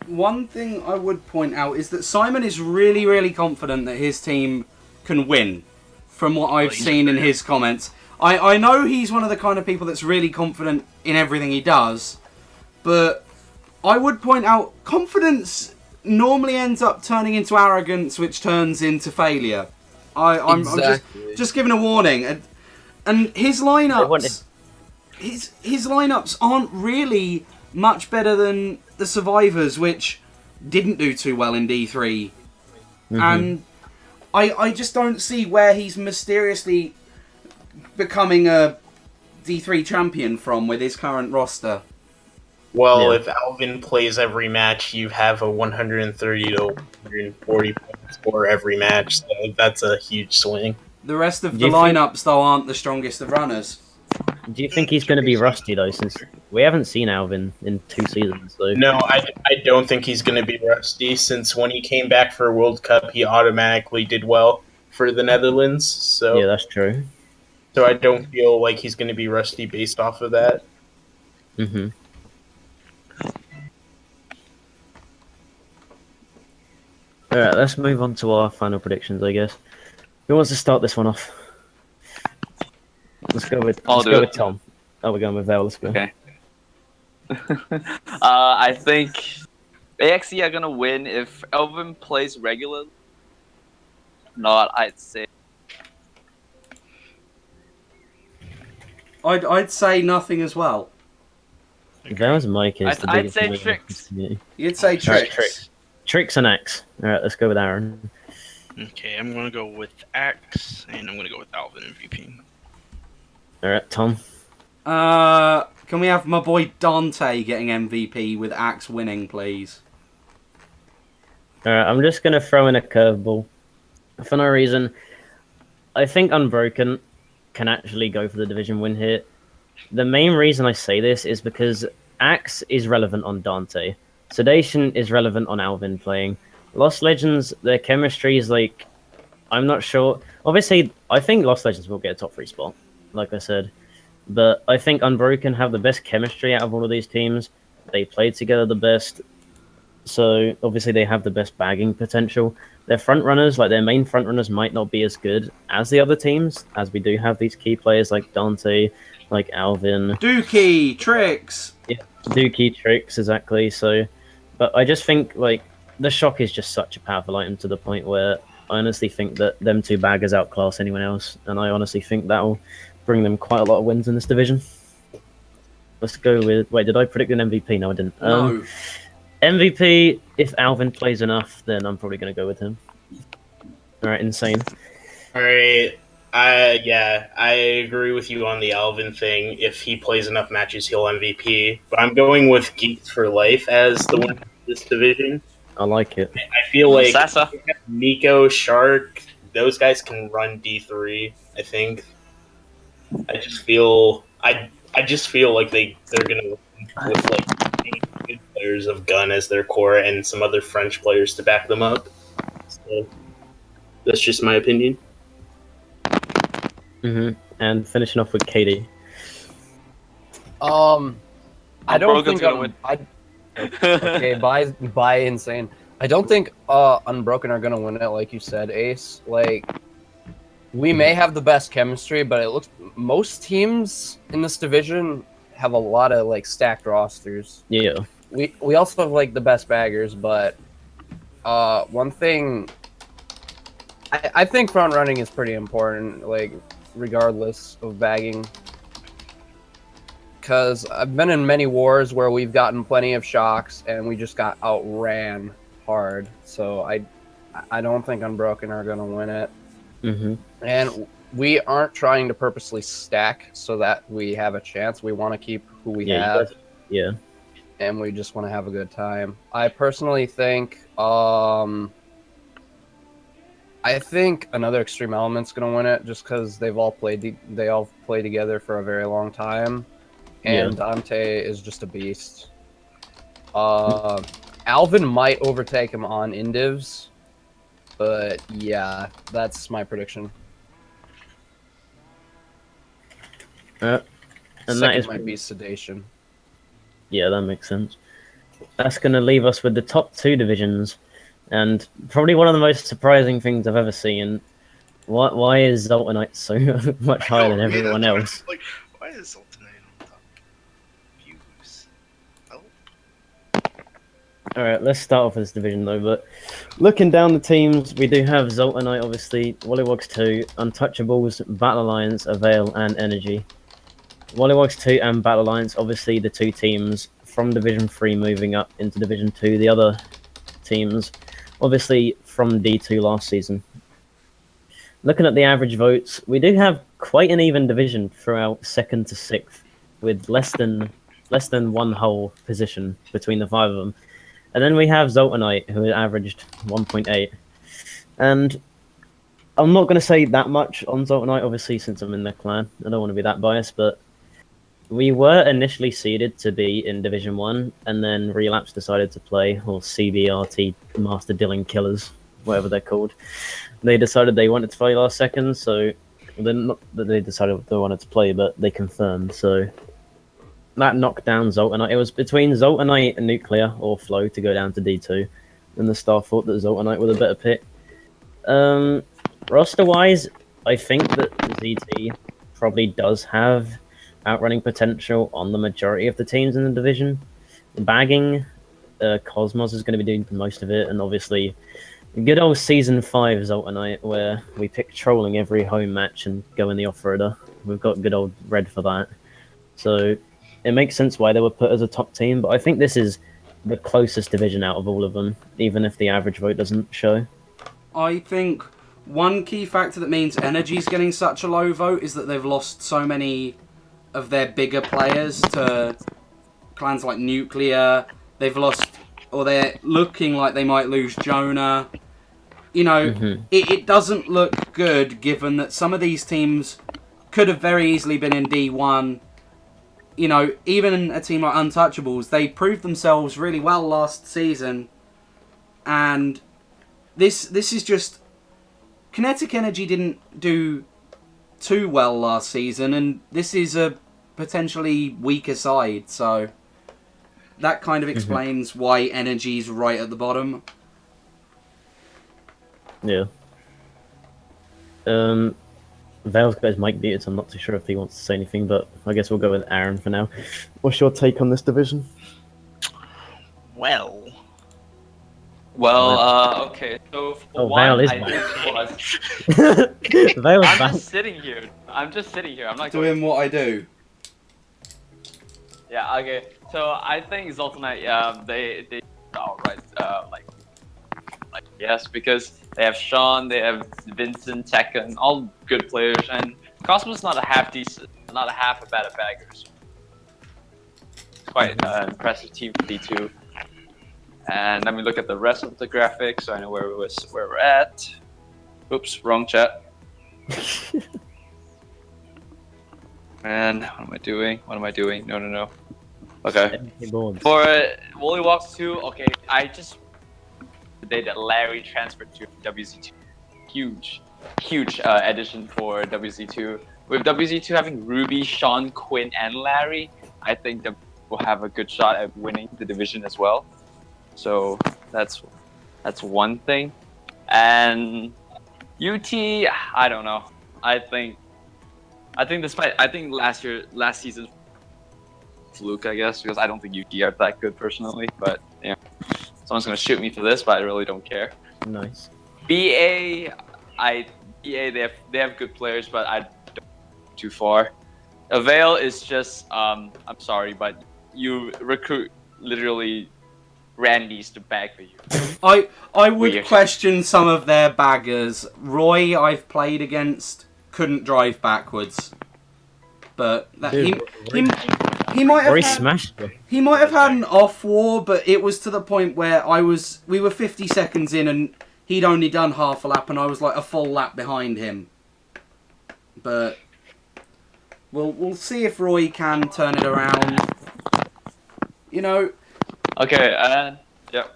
One thing I would point out is that Simon is really, really confident that his team can win, from what I've seen in his comments. I know he's one of the kind of people that's really confident in everything he does, but I would point out confidence normally ends up turning into arrogance, which turns into failure. I'm just giving a warning. And his lineups, his lineups aren't really much better than the Survivors, which didn't do too well in D3. And I just don't see where he's mysteriously becoming a D3 champion from with his current roster. Well, if Alvin plays every match, you have a 130 to 140 point score every match, so that's a huge swing. The rest of the lineups, though, aren't the strongest of runners. Do you think he's going to be rusty, though, since we haven't seen Alvin in 2 seasons? So. No, I don't think he's going to be rusty, since when he came back for World Cup, he automatically did well for the Netherlands. So yeah, that's true. So I don't feel like he's going to be rusty based off of that. Alright, let's move on to our final predictions, I guess. Who wants to start this one off? Let's go with Tom. Oh, we're going with Val. Let's go. Okay. I think AXE are gonna win if Elvin plays regularly. Not, I'd say. I'd say nothing as well. Val's mic is the I'd biggest say mic Tricks. You'd say Tricks. Tricks and Axe. Alright, let's go with Aaron. Okay, I'm gonna go with Axe, and I'm gonna go with Alvin MVP. Alright, Tom. Can we have my boy Dante getting MVP with Axe winning, please? Alright, I'm just going to throw in a curveball. For no reason. I think Unbroken can actually go for the division win here. The main reason I say this is because Axe is relevant on Dante. Sedation is relevant on Alvin playing. Lost Legends, their chemistry is like... I'm not sure. Obviously, I think Lost Legends will get a top 3 spot, like I said. But I think Unbroken have the best chemistry out of all of these teams. They play together the best. So, obviously, they have the best bagging potential. Their frontrunners, like their main frontrunners, might not be as good as the other teams, as we do have these key players like Dante, like Alvin. Dookie, Tricks! Yeah, Dookie, Tricks, exactly. So, but I just think, like, the Shock is just such a powerful item to the point where I honestly think that them 2 baggers outclass anyone else. And I honestly think that'll bring them quite a lot of wins in this division. Let's go with... Wait, did I predict an MVP? No, I didn't. No. MVP, if Alvin plays enough, then I'm probably going to go with him. Alright, Insane. Alright, yeah, I agree with you on the Alvin thing. If he plays enough matches, he'll MVP. But I'm going with Geeks for Life as the winner of this division. I like it. I feel like Sasa. Nico, Shark, those guys can run D3, I think. I just feel like they're gonna win with like 8 good players of Gun as their core and some other French players to back them up. So that's just my opinion. And finishing off with Katie. I don't Unbroken's think gonna win. Okay, bye, Insane. I don't think Unbroken are gonna win it, like you said, Ace. Like, we may have the best chemistry, but it looks most teams in this division have a lot of like stacked rosters. Yeah. We also have like the best baggers, but one thing I think front running is pretty important, like regardless of bagging. Because I've been in many wars where we've gotten plenty of shocks and we just got outran hard. So I don't think Unbroken are gonna win it. And we aren't trying to purposely stack so that we have a chance. We want to keep who we have. Yeah. And we just want to have a good time. I personally think I think another Extreme Element's gonna win it just because they all play together for a very long time, and Dante is just a beast. Alvin might overtake him on Indivs, but yeah, that's my prediction. And Second that is might be Sedation. Yeah, that makes sense. That's going to leave us with the top 2 divisions, and probably one of the most surprising things I've ever seen. Why is Zoltanite so much higher than everyone else? Like, why is Zoltanite on top? Views. Oh. Alright, let's start off with this division though, but looking down the teams, we do have Zoltanite, obviously, Wollywogs 2, Untouchables, Battle Alliance, Avail, and Energy. Wollywogs 2 and Battle Alliance, obviously the 2 teams from Division 3 moving up into Division 2. The other teams, obviously from D2 last season. Looking at the average votes, we do have quite an even division throughout 2nd to 6th, with less than one whole position between the 5 of them. And then we have Zoltanite, who averaged 1.8. And I'm not going to say that much on Zoltanite, obviously, since I'm in their clan. I don't want to be that biased, but we were initially seeded to be in Division 1, and then Relapse decided to play, or CBRT Master Dylan Killers, whatever they're called. They decided they wanted to play last second, so not that they decided they wanted to play, but they confirmed, so that knocked down Zoltanite. It was between Zoltanite and Nuclear or Flow to go down to D2, and the staff thought that Zoltanite was a better pick. Roster-wise, I think that ZT probably does have outrunning potential on the majority of the teams in the division. Bagging, Cosmos is going to be doing most of it, and obviously good old Season 5 Zoltanite, where we pick trolling every home match and go in the off-roader. We've got good old Red for that. So it makes sense why they were put as a top team, but I think this is the closest division out of all of them, even if the average vote doesn't show. I think one key factor that means Energy's getting such a low vote is that they've lost so many of their bigger players to clans like Nuclear. They've lost, or they're looking like they might lose Jonah. You know, it doesn't look good given that some of these teams could have very easily been in D1. You know, even a team like Untouchables, they proved themselves really well last season. And this is just... Kinetic Energy didn't do too well last season, and this is a potentially weaker side, so that kind of explains why Energy's right at the bottom. Yeah. Vale's got his mic muted, so I'm not too sure if he wants to say anything, but I guess we'll go with Aaron for now. What's your take on this division? Well, okay. So for one, Vale is I back. think was. Vale's I'm back. just sitting here. I'm not Doing what I do. Yeah. Okay. So I think Zoltanite. They alright. Like yes, because they have Sean, they have Vincent, Tekken, all good players, and Cosmos is not a half a bad at baggers. It's quite an impressive team for D2. And let me look at the rest of the graphics so I know where we're at. Oops, wrong chat. And what am I doing? No. Okay. For Wollywogs 2, okay, the day that Larry transferred to WZ2. Huge addition for WZ2. With WZ2 having Ruby, Sean, Quinn, and Larry, I think that we'll have a good shot at winning the division as well. So that's one thing. And UT, I don't know. I think last season fluke, I guess, because I don't think UT are that good personally. But yeah, someone's gonna shoot me for this, but I really don't care. Nice. BA, they have good players, but I don't go too far. Avail is just I'm sorry, but you recruit literally Randy's to bag for you. I would question some of their baggers. Roy, I've played against, couldn't drive backwards, but he might have smashed them. He might have had an off war, but it was to the point where we were 50 seconds in and he'd only done half a lap and I was like a full lap behind him. But we'll see if Roy can turn it around. You know. Okay, and yeah.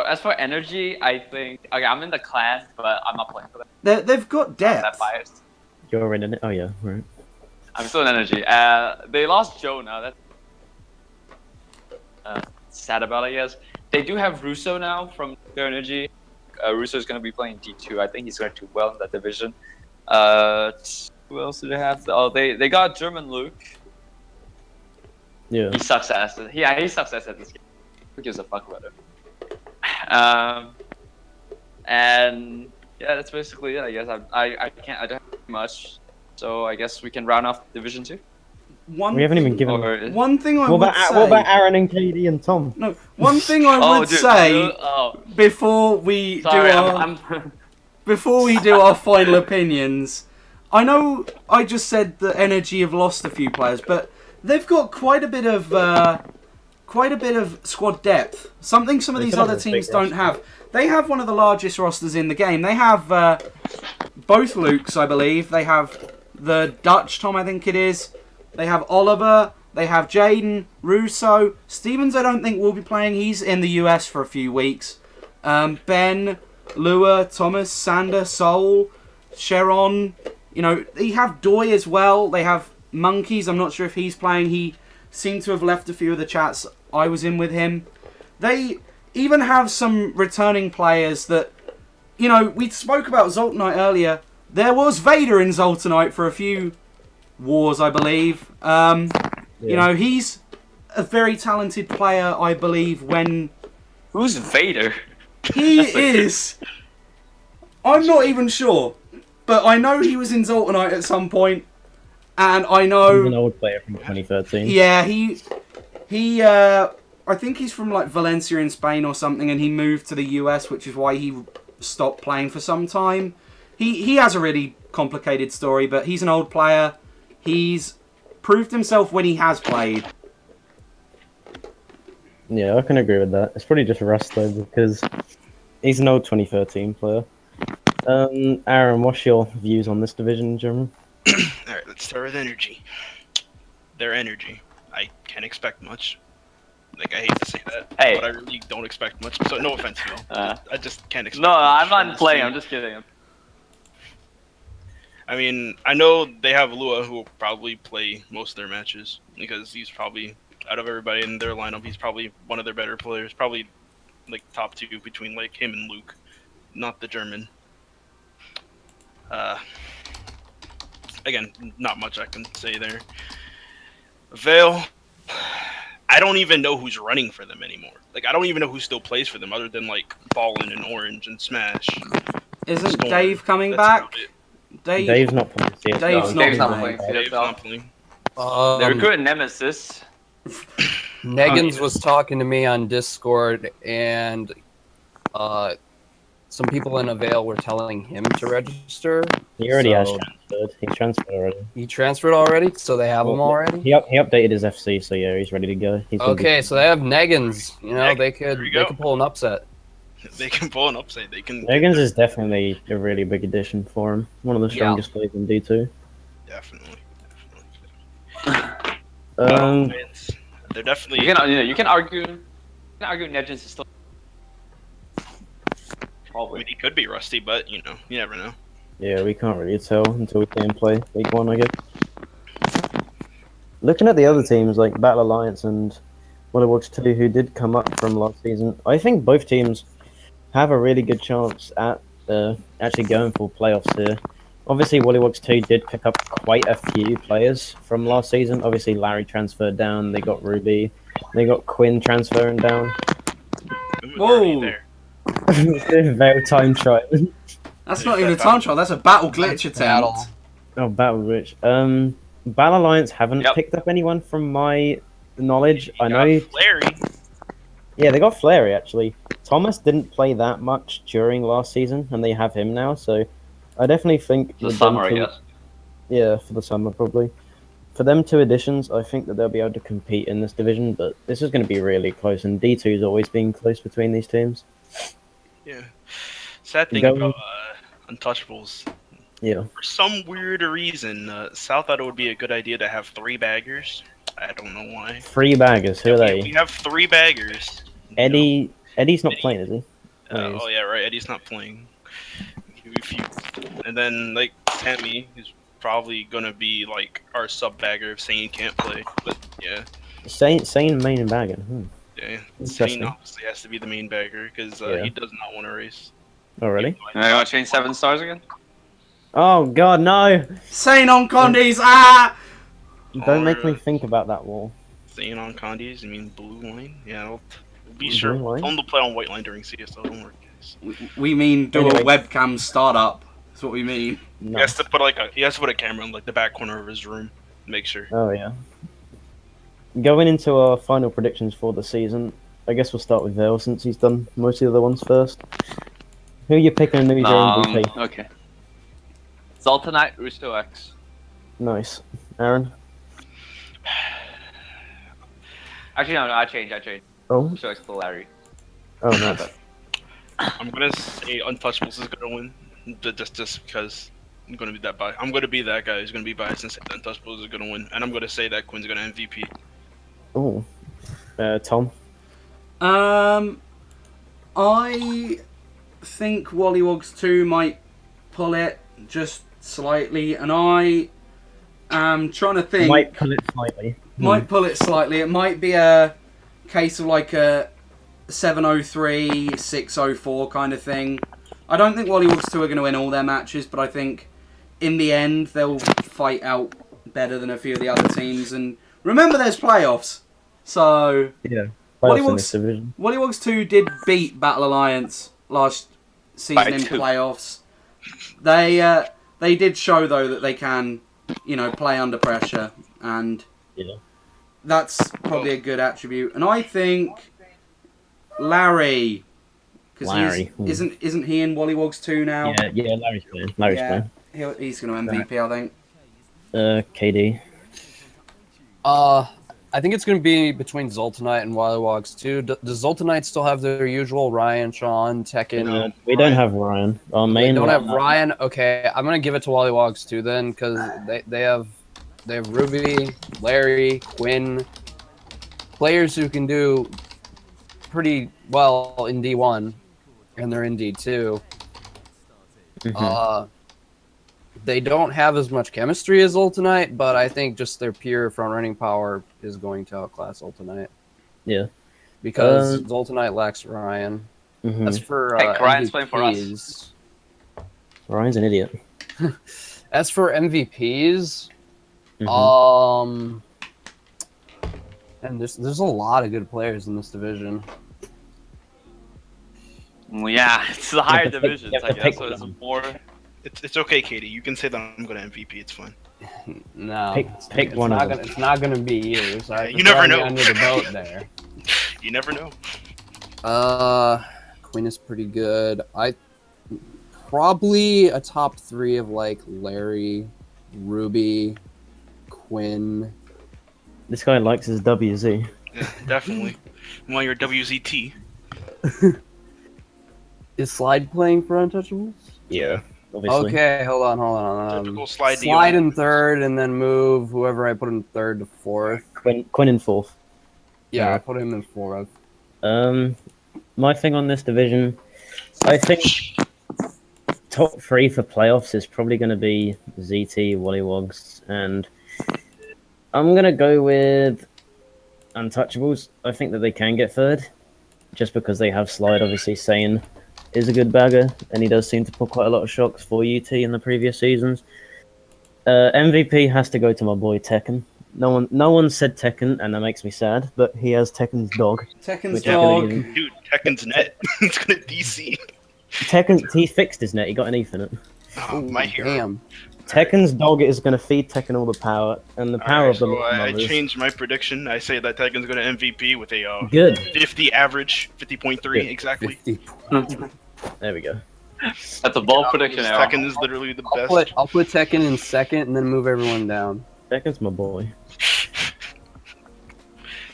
As for energy, I think I'm in the clan, but I'm not playing for them. They've got I'm depth. that biased. You're in it. Oh yeah, right. I'm still in energy. They lost Joe now. That's sad about it, I guess. They do have Russo now from their energy. Russo's going to be playing D2. I think he's going to do well in that division. Who else do they have? Oh, they got German Luke. Yeah. He sucks ass. Yeah, he sucks ass at this game. Who gives a fuck about it? And yeah, that's basically it. I guess I don't have much, so I guess we can round off Division 2. We haven't even given. One thing I What would about say. what about Aaron and KD and Tom? No, one thing I would say before we before we do our final opinions. I know I just said that Energy have lost a few players, but they've got quite a bit of squad depth. Something some of these other teams don't have. They have one of the largest rosters in the game. They have both Lukes, I believe. They have the Dutch Tom, I think it is. They have Oliver. They have Jaden, Russo. Stevens, I don't think will be playing. He's in the US for a few weeks. Ben, Lua, Thomas, Sander, Soul, Sharon. You know, they have Doy as well. They have Monkeys. I'm not sure if he's playing. He seemed to have left a few of the chats I was in with him. They even have some returning players that, you know, we spoke about Zoltanite earlier. There was Vader in Zoltanite for a few wars, I believe. You know, he's a very talented player, I believe, when... Who's Vader? He is... I'm not even sure. But I know he was in Zoltanite at some point. And I know... He's an old player from 2013. Yeah, I think he's from like Valencia in Spain or something, and he moved to the US, which is why he stopped playing for some time. He has a really complicated story, but he's an old player. He's proved himself when he has played. Yeah, I can agree with that. It's probably just Rust though, because he's an old 2013 player. Aaron, what's your views on this division in general? Alright, let's start with energy. Their energy. I can't expect much. Like, I hate to say that, but I really don't expect much. So, no offense, Phil. I just can't expect No, much I'm not from playing. this I'm team. just kidding. I mean, I know they have Lua, who will probably play most of their matches, because he's probably, out of everybody in their lineup, he's probably one of their better players. Probably, like, top two between, like, him and Luke. Not the German. Again, not much I can say there. Vale, I don't even know who's running for them anymore. Like, I don't even know who still plays for them, other than, like, Ballin and Orange and Smash. Isn't Storm. Dave coming That's back? about it. Dave's not playing. Dave's not Dave's not playing. playing. Dave's not playing. They recruited Nemesis. Negans was talking to me on Discord, and some people in Avail were telling him to register. He already has transferred. He's transferred already. He transferred already, so they have him already. He updated his FC, so yeah, he's ready to go. Okay, so they have Negans. You know, they could go. pull an upset. They can pull an upset. They can. Negans is definitely a really big addition for him. One of the strongest players in D2. Definitely. They're definitely. You can argue Negans is still I probably. mean, he could be rusty, but you know, you never know. Yeah, we can't really tell until we see him play week one, I guess. Looking at the other teams like Battle Alliance and Willywogs 2, who did come up from last season, I think both teams have a really good chance at actually going for playoffs here. Obviously, Willywogs 2 did pick up quite a few players from last season. Obviously, Larry transferred down. They got Ruby. They got Quinn transferring down. Whoa! Veil time trial. That's not even a time trial. That's a battle glitch attempt. Oh, battle glitch. Battle Alliance haven't picked up anyone from my knowledge. I know. Flary. Yeah, they got Flary actually. Thomas didn't play that much during last season, and they have him now. So I definitely think The summer, I guess. Yeah, for the summer probably. For them two additions, I think that they'll be able to compete in this division, but this is going to be really close, and D2's always been close between these teams. Yeah. Sad thing Go- about Untouchables, Yeah. for some weird reason, Sal thought it would be a good idea to have 3 baggers. I don't know why. 3 baggers. Who are We they? have 3 baggers. Eddie's not playing, is he? Oh yeah, right. Eddie's not playing. And then like Tammy is probably gonna be like our sub bagger if Sane can't play. But yeah, Sane main and bagger. yeah. Interesting. Sane obviously has to be the main bagger because Yeah. he does not want to race. Oh, really? I want to change 7 stars again. Oh, God, no! Sane on Condis. Ah. Don't make me think about that wall. Sane on Condis, you mean blue line? Yeah, I'll be Blue sure. line? Tell him to play on white line during CSO. Don't worry, guys. We mean do Anyway. a webcam startup. That's what we mean. No. He has to put a camera in like the back corner of his room. Make sure. Oh, yeah. Going into our final predictions for the season, I guess we'll start with Vale since he's done most of the other ones first. Who are you picking and who's your MVP? Okay. Zoltanite, Rusto X. Nice. Aaron? Actually, no, I changed. Oh, Rusto X to Larry. oh, nice. I'm gonna say Untouchables is gonna win, just because I'm gonna be that biased. I'm gonna be that guy who's gonna be biased and say that Untouchables is gonna win, and I'm gonna say that Quinn's gonna MVP. Oh. Tom? I think Wollywogs 2 might pull it just slightly, and I am trying to think. Might pull it slightly. Might pull it slightly. It might be a case of like a 703, 604 kind of thing. I don't think Wollywogs 2 are going to win all their matches, but I think in the end they'll fight out better than a few of the other teams. And remember, there's playoffs. So Yeah. Wollywogs 2 did beat Battle Alliance last season By in 2. playoffs. They did show though that they can, play under pressure, and Yeah. that's probably a good attribute. And I think Larry, Larry. because isn't he in Wollywogs 2 now? Yeah, Larry's playing. Larry's Yeah, he's going to MVP, I think. playing. KD. I think it's going to be between Zoltanite and Wollywogs 2. Does Zoltanite still have their usual Ryan, Sean, Tekken? We don't have Ryan. Our They main don't have lineup- Ryan. Okay, I'm gonna give it to Wollywogs 2 then, because they have Ruby, Larry, Quinn, players who can do pretty well in D1, and they're in D2. Mhm. They don't have as much chemistry as Ultimate, but I think just their pure front running power is going to outclass Ultimate. Yeah. Because Ultimate lacks Ryan. Mhm. As for Hey, Ryan's playing for us. MVPs, Ryan's an idiot. as for MVPs, Mhm. and there's a lot of good players in this division. Well, yeah, it's the higher to pick- divisions, you have I to guess. pick So it's one. more. It's okay, Katie. You can say that I'm gonna MVP. It's fine. No, Pick it's one of not them. gonna, It's not gonna be you. Sorry, You for never throwing me know. under the boat there. You never know. Quinn is pretty good. I probably a top 3 of like Larry, Ruby, Quinn. This guy likes his WZ. Yeah, definitely. While you're WZT. Is Slide playing for Untouchables? Yeah. Obviously. Okay, hold on. Typical slide Slide deal. in third and then move whoever I put in third to fourth. Quinn in fourth. Yeah, Yeah. I put him in fourth. My thing on this division, I think top 3 for playoffs is probably going to be ZT, Wollywogs, and I'm going to go with Untouchables. I think that they can get third, just because they have Slide. Obviously, Sane is a good bagger, and he does seem to put quite a lot of shocks for UT in the previous seasons. MVP has to go to my boy Tekken. No one said Tekken, and that makes me sad, but he has Tekken's dog. Tekken's Which is gonna dog. be- Dude, Tekken's net. It's gonna DC. He fixed his net, he got an ETH in it. Oh, my hero. Damn. Tekken's dog is going to feed Tekken all the power, and the power of the so I mothers. changed my prediction. I say that Tekken's gonna MVP with a Good. 50 average, 50.3 Yeah. exactly. 50. There we go. That's a bold prediction, Aaron. Tekken is literally the I'll best. put Tekken in second and then move everyone down. Tekken's my boy.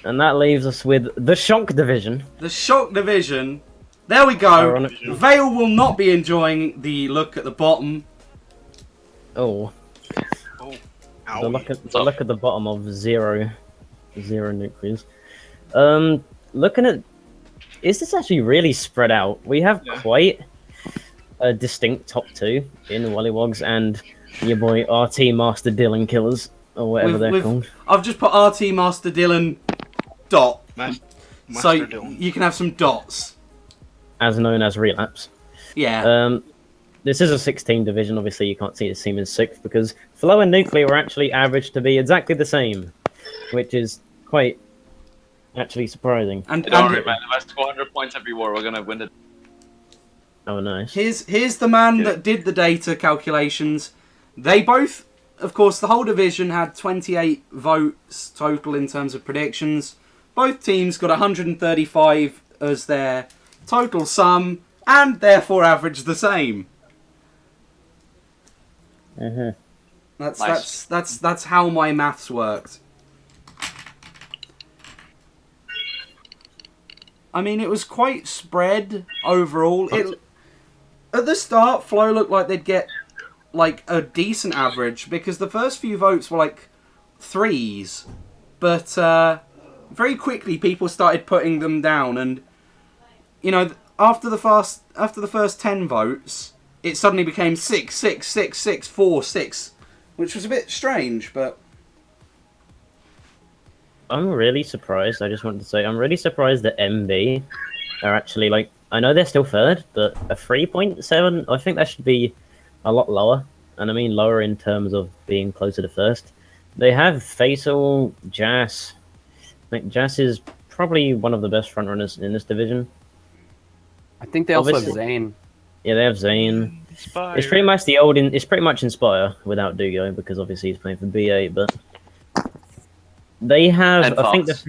And that leaves us with the Shock Division. The Shock Division. There we go. Ironic. Vale will not be enjoying the look at the bottom. Oh, Ow. the look at the bottom of zero nuclears. Looking at, is this actually really spread out? We have quite a distinct top two in Wollywogs and your boy RT Master Dylan Killers, or whatever they're called. I've just put RT Master Dylan dot. Master So Dylan. you can have some dots. As known as Relapse. Yeah. This is a 16 division. Obviously, you can't see this team in 6th because Flow and Nuclear were actually averaged to be exactly the same, which is quite actually surprising. And Don't worry, man. If I score 100 points every war, we're gonna win it. Oh, nice. here's the man that did the data calculations. They both, of course, the whole division had 28 votes total in terms of predictions. Both teams got 135 as their total sum, and therefore averaged the same. Mhm. That's how my maths worked. I mean, it was quite spread overall. At the start, Flow looked like they'd get like a decent average because the first few votes were like 3s, but very quickly people started putting them down, and you know, after the first 10 votes, it suddenly became 6, 6, 6, 6, 4, 6, which was a bit strange, but I'm really surprised. I just wanted to say, I'm really surprised that MB are actually like, I know they're still third, but a 3.7, I think that should be a lot lower. And I mean lower in terms of being closer to first. They have Faisal, Jas. I think Jas is probably one of the best frontrunners in this division. I think they also have Obviously- Zane. Yeah, they have Zane. Inspire. It's pretty much it's pretty much Inspire without Dugo because obviously he's playing for BA, but they have, And I think Fox.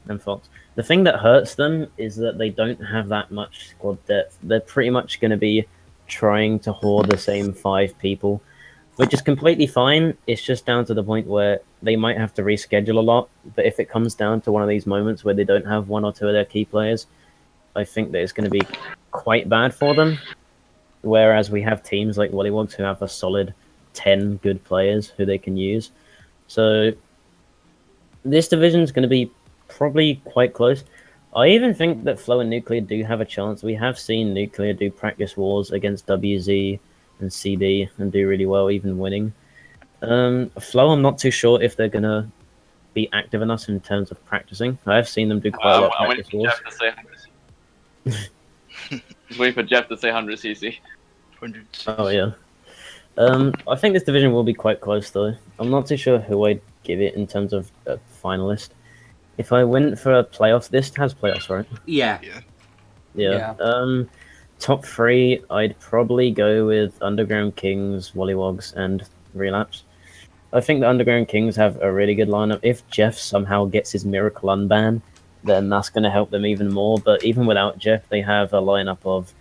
and Fox. The thing that hurts them is that they don't have that much squad depth. They're pretty much going to be trying to hoard the same 5 people, which is completely fine. It's just down to the point where they might have to reschedule a lot, but if it comes down to one of these moments where they don't have 1 or 2 of their key players, I think that it's going to be quite bad for them. Whereas we have teams like Wollywogs who have a solid 10 good players who they can use. So this division is going to be probably quite close. I even think that Flow and Nuclear do have a chance. We have seen Nuclear do practice wars against WZ and CB and do really well, even winning. Flow, I'm not too sure if they're going to be active enough in terms of practicing. I have seen them do quite a lot of I'm waiting practice for wars. Jeff to say 100. Just waiting for Jeff to say 100 CC. 100. Oh yeah. I think this division will be quite close though. I'm not too sure who I'd give it in terms of a finalist. If I went for a playoffs, this has playoffs, right? yeah. Yeah. Top 3, I'd probably go with Underground Kings, Wollywogs, and Relapse. I think the Underground Kings have a really good lineup. If Jeff somehow gets his miracle unban, then that's going to help them even more. But even without Jeff, they have a lineup of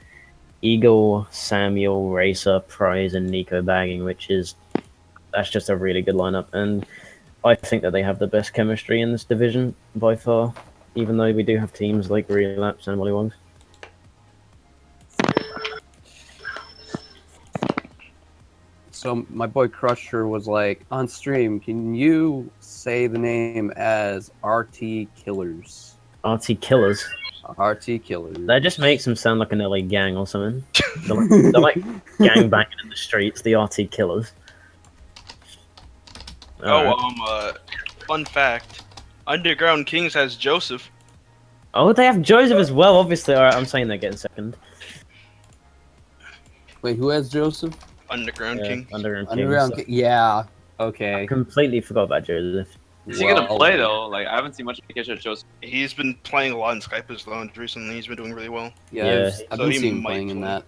Eagle, Samuel, Racer, Prize, and Nico Bagging, that's just a really good lineup. And I think that they have the best chemistry in this division by far, even though we do have teams like Relapse and Wollywogs. So my boy Crusher was like, on stream, can you say the name as RT Killers? RT Killers. RT Killers. That just makes them sound like an LA gang or something. They're like gang banging in the streets, the RT Killers. Alright. Fun fact: Underground Kings has Joseph. Oh, they have Joseph as well, obviously. Alright, I'm saying they're getting second. Wait, who has Joseph? Underground King. Underground Kings. Underground Yeah. I Okay. completely forgot about Joseph. Is he gonna play though? Like I haven't seen much of Joseph. He's been playing a lot in Skype as well recently. He's been doing really well. Yeah, Yeah. I've So been he seeing him might playing in play. that.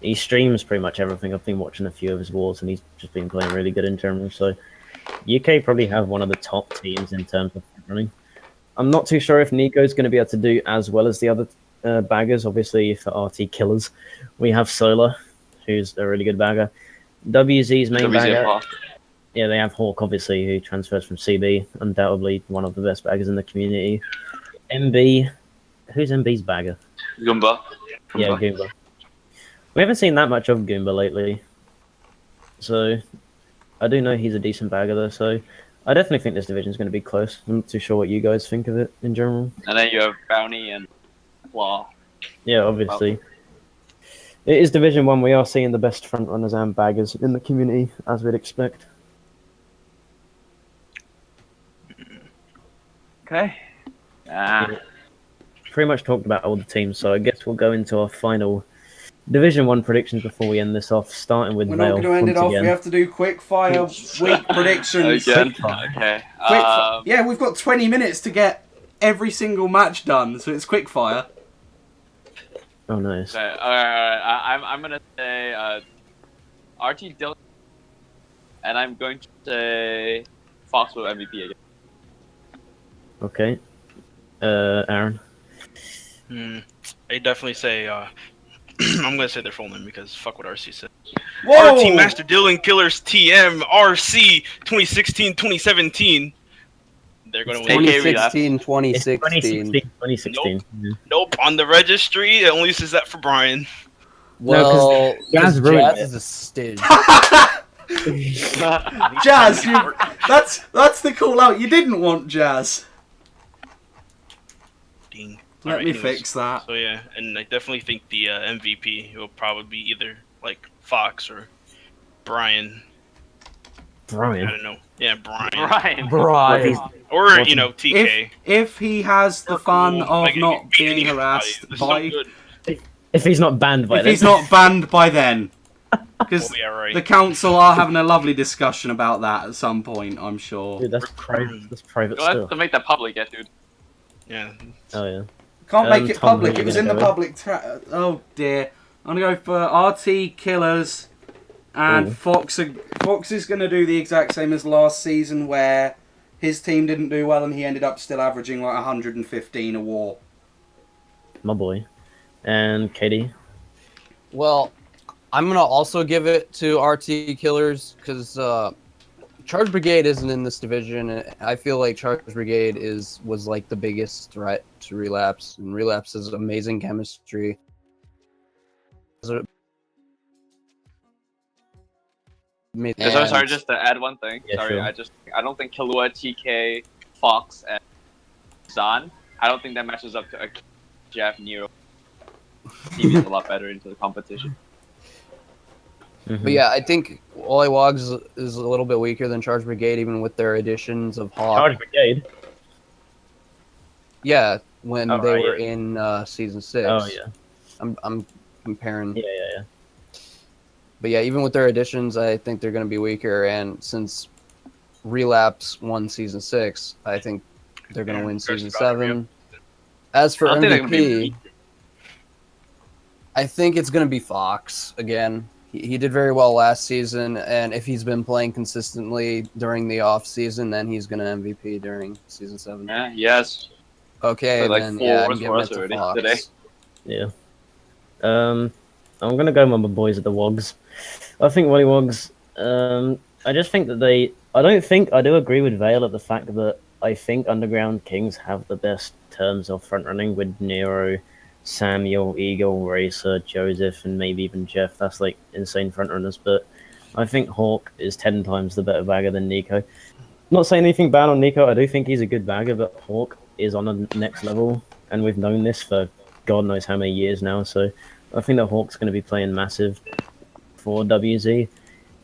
He streams pretty much everything. I've been watching a few of his wars, and he's just been playing really good in general. So, UK probably have one of the top teams in terms of running. I'm not too sure if Nico's going to be able to do as well as the other baggers. Obviously, for RT Killers, we have Solar, who's a really good bagger. WZ's main bagger. Yeah, they have Hawk, obviously, who transfers from CB. Undoubtedly one of the best baggers in the community. MB. Who's MB's bagger? Goomba. Yeah, Goomba. We haven't seen that much of Goomba lately. So, I do know he's a decent bagger though, so I definitely think this division's going to be close. I'm not too sure what you guys think of it in general. And then you have Bounty and Claw. Yeah, obviously. It is Division 1, we are seeing the best frontrunners and baggers in the community, as we'd expect. Okay. Pretty much talked about all the teams, so I guess we'll go into our final Division 1 predictions before we end this off, starting with We're Vale. not going to end it off. Again. We have to do quick fire week predictions. Again. Quickfire. Okay. Yeah, we've got 20 minutes to get every single match done, so it's quick fire. Oh, nice. Okay. Alright. I'm gonna say RT Dillon, and I'm going to say Fox will MVP again. Okay. Aaron? I definitely say, I'm gonna say their full name because fuck what RC said. Whoa! RT Master Dylan Killers TM RC 2016-2017. They're gonna win. 2016, It's 2016. 2016. Nope, on the registry it only says that for Brian. Well, Jazz Jazz ruined it. is a stidge. Jazz, that's the call out. You didn't want Jazz. Ding. Let Alright, me anyways. fix that. So yeah, and I definitely think the MVP will probably be either like Fox or Brian. I Brian. don't know. Yeah, Brian. Brian. Brian. Or What's- you know TK. If he has the fun Cool. of Like, not if you beat being anybody, harassed this is by, not good. If he's not banned by if then. he's not banned by then, because Oh, yeah, right. the council are having a lovely discussion about that at some point, I'm sure. Dude, that's private You'll have stuff. to make that public, yeah, dude. Yeah. Oh, yeah. Can't make it Tom, public. who It was you in the gonna go public. Oh dear. I'm gonna go for RT Killers, and Ooh. Fox. Fox is gonna do the exact same as last season, where his team didn't do well and he ended up still averaging like 115 a war. My boy. And Katie. Well, I'm gonna also give it to RT Killers because Charge Brigade isn't in this division, and I feel like Charge Brigade was like the biggest threat to Relapse, and Relapse has amazing chemistry. So sorry, just to add one thing. Yeah, Sorry, sure. I don't think Killua, TK, Fox, and Zan. I don't think that matches up to a Jeff Nero. He is a lot better into the competition. Mhm. But yeah, I think Wally Wogs is a little bit weaker than Charge Brigade, even with their additions of Hawk. Charge Brigade. Yeah, when Oh, they right, were yeah. in season 6. Oh, yeah. I'm comparing. Yeah. But yeah, even with their additions, I think they're going to be weaker. And since Relapse won season 6, I think they're going to win season 7. As for I don't think they're gonna be MVP, I think it's going to be Fox again. He did very well last season, and if he's been playing consistently during the off season, then he's going to MVP during season 7. Yeah, yes. Okay, Like then 4 yeah, I'm wars giving for it us to already Fox. today. Yeah. I'm gonna go with my boys at the Wogs. I think Wally Wogs. I just think that I do agree with Vale at the fact that I think Underground Kings have the best terms of front running with Nero, Samuel, Eagle, Racer, Joseph, and maybe even Jeff. That's like insane front runners. But I think Hawk is 10 times the better bagger than Nico. Not saying anything bad on Nico. I do think he's a good bagger, but Hawk is on the next level, and we've known this for God knows how many years now. So I think that Hawk's going to be playing massive for WZ.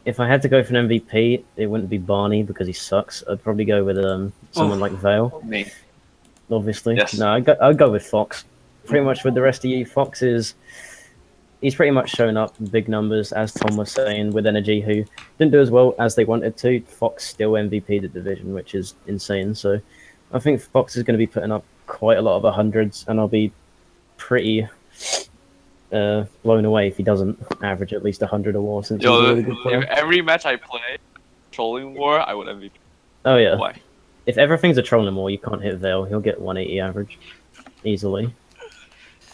If I had to go for an MVP, it wouldn't be Barney because he sucks. I'd probably go with someone like Vale, Me. obviously. Yes. No, I'd go with Fox. Pretty much with the rest of you, he's pretty much shown up in big numbers, as Tom was saying, with Energy, who didn't do as well as they wanted to. Fox still MVP the division, which is insane. So I think Fox is going to be putting up quite a lot of 100s, and I'll be pretty blown away if he doesn't average at least 100 or more, since he's a Yo, really good if player. every match I play, trolling war, I would MVP. Oh yeah. Why? If everything's a trolling war, you can't hit Vale. He'll get 180 average easily.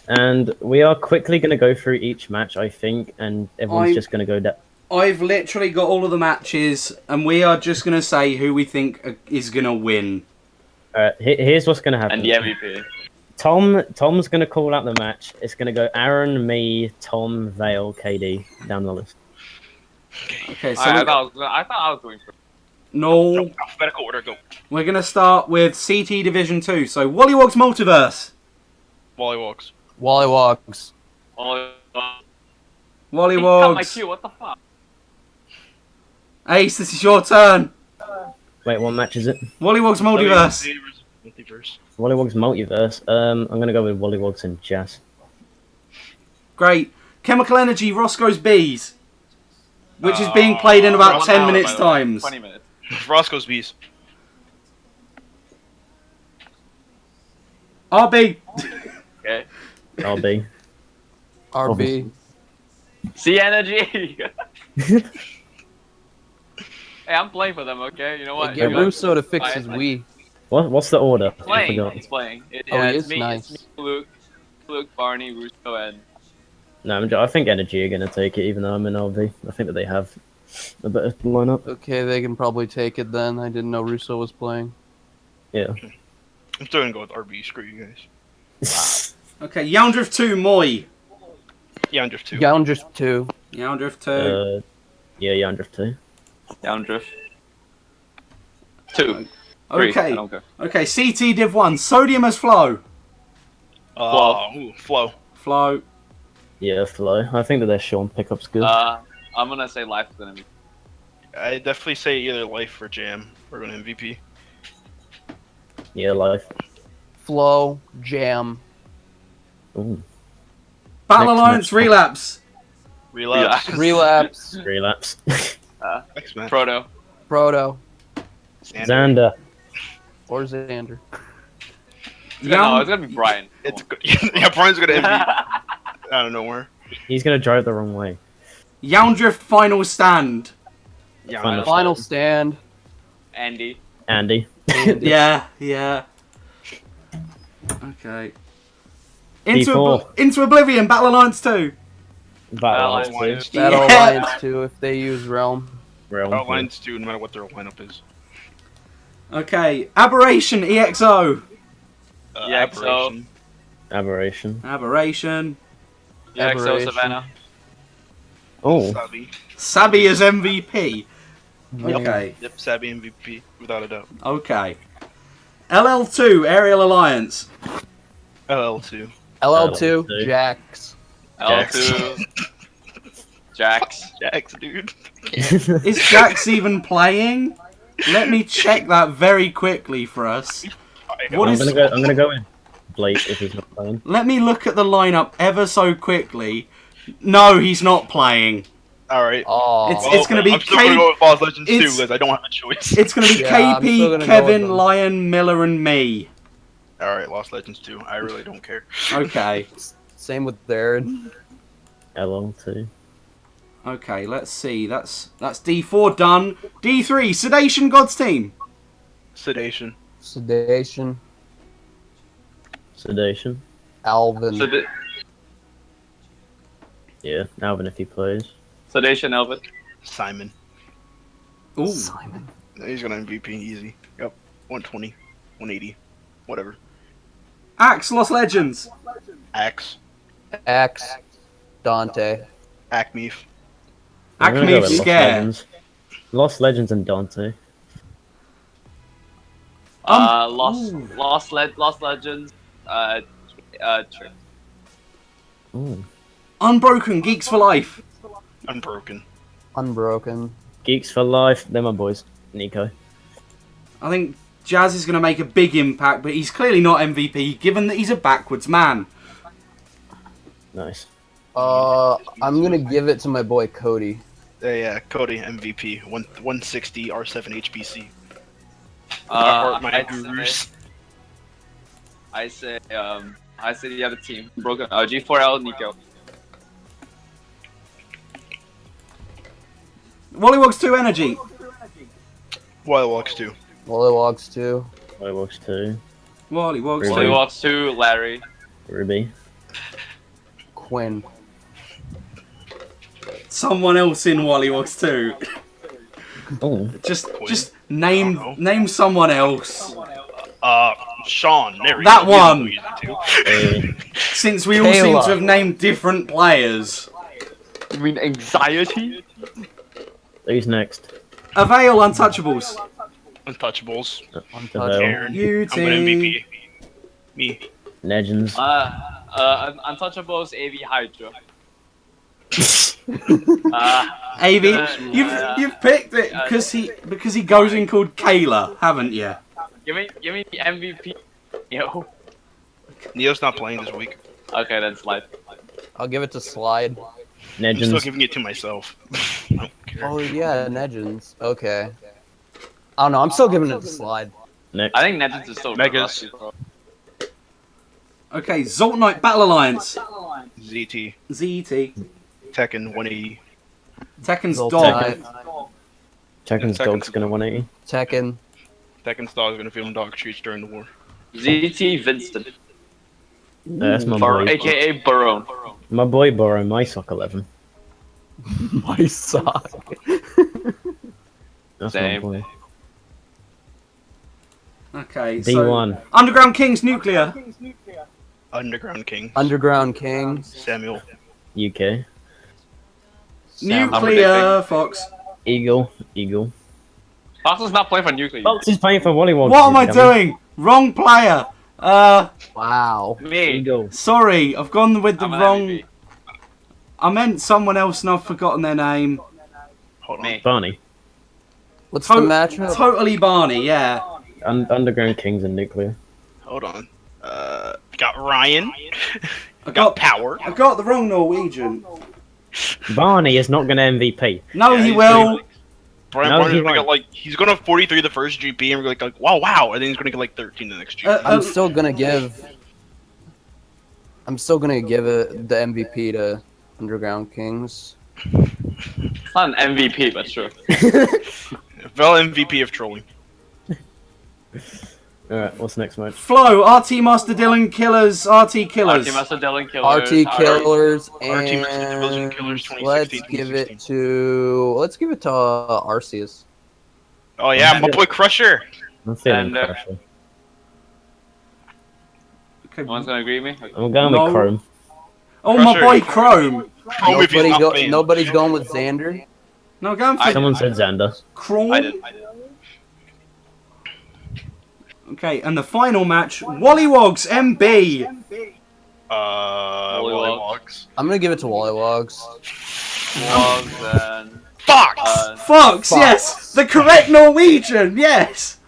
And we are quickly going to go through each match, I think, and everyone's just going to go down. I've literally got all of the matches, and we are just going to say who we think is going to win. Here's what's going to happen. And the MVP. Tom's gonna call out the match. It's gonna go Aaron, me, Tom, Vale, KD down the list. Okay, so I thought I was going first. no, Alphabetical order, go. we're gonna start with CT Division 2. So Wollywog's Multiverse. Wollywalks. Wollywogs. Oh, he cut my Wollywogs. cue. What the fuck? Ace, this is your turn. Wait, what match is it? Wollywog's Multiverse. Multiverse. Wollywog's Multiverse. I'm gonna go with Wollywogs and Jazz. Great. Chemical Energy, Roscoe's Bees. Which is being played in about 10 minutes times. 20 minutes. Roscoe's Bees. RB. Okay. RB. RB. C energy. Hey, I'm playing for them. Okay, you know what? Get You know, Russo to fix I- his Wii. What's the order? I Playing. forgot. He's playing. Oh, Yeah, he it's is me. nice. It's me, Luke, Barney, Russo, and No, I think Energy are gonna take it, even though I'm in RB. I think that they have a better lineup. Okay, they can probably take it then. I didn't know Russo was playing. Yeah. I'm still gonna go with RB. Screw you guys. Okay, Yowndrift 2, Moi. Yeah, I'm just two. Goundrift 2. Yowndrift 2. Yeah, Yandrift too. Downdrift. 2. 3. I Okay. don't care. Okay, CT Div 1, Sodium as Flow. Flow. Flow. Yeah, Flow. I think that their Sean pickup's good. I'm gonna say Life's gonna be. I definitely say either Life or Jam. We're going MVP. Yeah, Life. Flow. Jam. Ooh, Battle Next Alliance, match. Relapse. Relapse. Relapse. relapse. X-Men. Proto. Proto. Xander. Or Xander. No, it's gonna be Brian. It's good. Yeah, Brian's gonna MVP out of nowhere. He's gonna drive the wrong way. Yowndrift Final Stand. Yeah, Final man. Final stand. Andy. Andy. Yeah, yeah. Okay. D4. Into Oblivion, Battle Alliance 2. Battle Alliance Alliance two. Battle Yeah. Alliance 2 if they use Realm. Realm. Outlines too, no matter what their lineup is. Okay, Aberration, EXO. Yeah, so- Aberration. Aberration. Aberration. Yeah, so Aberration. Savannah. Oh, Sabi. Sabi as MVP. Yep. Okay, Yep, Sabi MVP, without a doubt. okay. LL2, Aerial Alliance. LL2. LL2. LL2. Jax. L2. Jax. Jax, dude. Is Jax even playing? Let me check that very quickly for us. What I'm is- gonna go in Blake if he's not playing. Let me look at the lineup ever so quickly. No, he's not playing. Alright. Oh. It's gonna be I'm still gonna go with Boss Legends too, it's- because I don't have a choice. It's going to be Yeah, I'm still KP, gonna go with Kevin, them. Lion, Miller, and me. Alright, Lost Legends 2. I really don't care. Okay. Same with Darren. LL2. Okay, let's see. That's D4 done. D3, Sedation God's Team. Sedation. Sedation. Sedation. Alvin. Yeah, Alvin if he plays. Sedation, Elvis. Simon. Ooh. Simon. He's gonna MVP easy. Yep. 120. 180. Whatever. Axe, Lost Legends. Axe. Axe. Dante. Acmeef. I'm gonna Acme go with Lost Scare. Legends. Lost Legends and Dante. Lost Legends. Trick. Ooh. Unbroken, Geeks for Life. Unbroken. Unbroken. Geeks for life. They're my boys. Nico. I think Jazz is going to make a big impact, but he's clearly not MVP, given that he's a backwards man. Nice. I'm gonna give it to my boy Cody. Yeah, Cody MVP. 160 R7 HBC. My gurus. I say the other team. Broken. G4L Nico. Wollywogs 2 Energy. Wildwalks 2. Wollywogs 2. Fireworks 2. Wollywogs Really? 2. Wollywogs 2 Larry. Ruby. Quinn. Someone else in Wollywogs 2. Oh. Just name someone else. Sean. There we That go. He's one. easy to. Since we all seem Kayla. to have named different players. You mean anxiety? Who's next? Avail Untouchables. Untouchables. Avail. Aaron. UT. I'm an MVP. Me. Legends. Untouchables, AV Hydra. AV, uh, you've picked it because he goes in called Kayla, haven't you? Give me the MVP. Yo. Neo's not playing this week. Okay, then slide. I'll give it to Slide. I'm still Legends. giving it to myself. I don't care. Oh yeah, Legends. Okay. I don't know. I'm still giving it to Slide. Next. I think Legends is still Megas. rusty, bro. Okay, Zolt Knight Battle Alliance. ZT. ZET. Tekken 180. Tekken's Zolt dog. Knight. Tekken's Tekken's dog's gonna 180. Tekken. Tekken's dog is gonna film dog treats during the war. ZT Vincent. That's my Or boy. AKA Barone. My boy Borrow, my sock 11. My sock. That's Same. my boy. Okay, so D1. Underground Kings Nuclear. Underground King. Underground King. Samuel. UK. Nuclear Fox. Eagle. Eagle. Fox is not playing for Nuclear. Fox is playing for Wollywog. What am I doing? Wrong player. Wow. Me. Eagle. Sorry, I've gone with the I'm an wrong. MVP. I meant someone else and I've forgotten their name. Hold on. Me. Barney. What's the matchup? Totally Barney, yeah. Underground Kings and Nuclear. Hold on. Got Ryan. I Got got Power. I got the wrong Norwegian. Barney is not gonna MVP. No, Yeah, he he's will. Brian No, Barnes he is gonna won't. get he's gonna 43 the first GP and we're like wow, and then he's gonna get like 13 the next GP. I'm still gonna give it the MVP to Underground Kings. Not an MVP, but sure. Vel MVP of trolling. Alright, what's next match? Flo, RT Master Dylan Killers, RT Killers. RT Master Dylan Killers. RT Killers RT Master Division and Killers 2016, let's give it to Arceus. Oh yeah, my boy Crusher. I'm feeling And, pressure. Okay. No one's gonna agree with me? I'm going No. with Chrome. Oh, my Crusher. boy Chrome. Chrome if he's not banned. Nobody's going with Xander. No, going for Someone said Xander. Chrome. I did. Okay, and the final match, Wollywogs MB. Wollywogs. I'm gonna give it to Wollywogs. Wogs and... Fox! Fox, yes, the correct Norwegian, yes.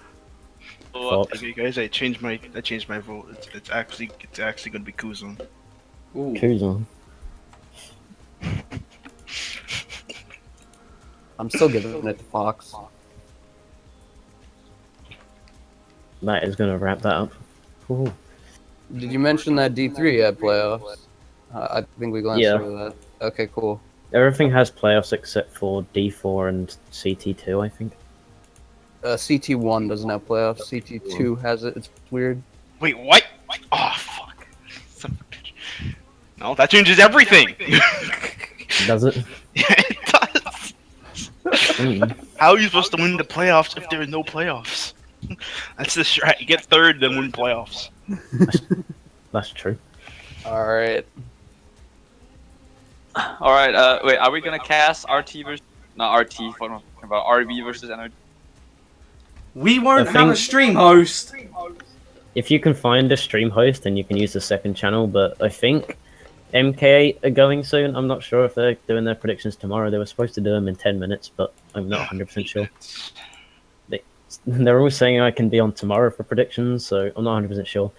Fox. Okay, guys, I changed my vote. It's actually gonna be Kuzan. Ooh. Kuzan. I'm still giving it to Fox. That is gonna wrap that up. Ooh. Did you mention that D3 had playoffs? I think we glanced Yeah. over that. Okay, cool. Everything has playoffs except for D4 and CT2, I think. CT1 doesn't have playoffs. CT2 has it. It's weird. Wait, what? Oh fuck! Son of a bitch. No, that changes everything. Does it? Yeah, it does. Mm. How are you supposed to win the playoffs if there are no playoffs? That's the strat. You get third, then win playoffs. That's true. All right. Alright, wait, are we gonna cast RT versus... Not RT, what am I talking about? RB versus NRG? We won't I have a think- stream host. If you can find a stream host, then you can use the second channel, but I think MK are going soon. I'm not sure if they're doing their predictions tomorrow. They were supposed to do them in 10 minutes, but I'm not 100% sure. They're all saying I can be on tomorrow for predictions, so I'm not 100% sure.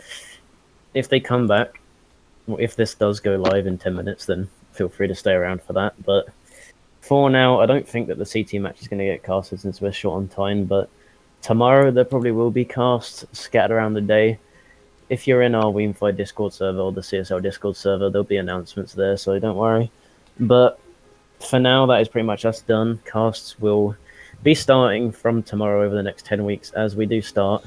If they come back, or if this does go live in 10 minutes, then feel free to stay around for that. But for now, I don't think that the CT match is going to get casted since we're short on time, but tomorrow there probably will be casts scattered around the day. If you're in our Weamfi Discord server or the CSL Discord server, there'll be announcements there, so don't worry. But for now, that is pretty much us done. Casts will be starting from tomorrow over the next 10 weeks as we do start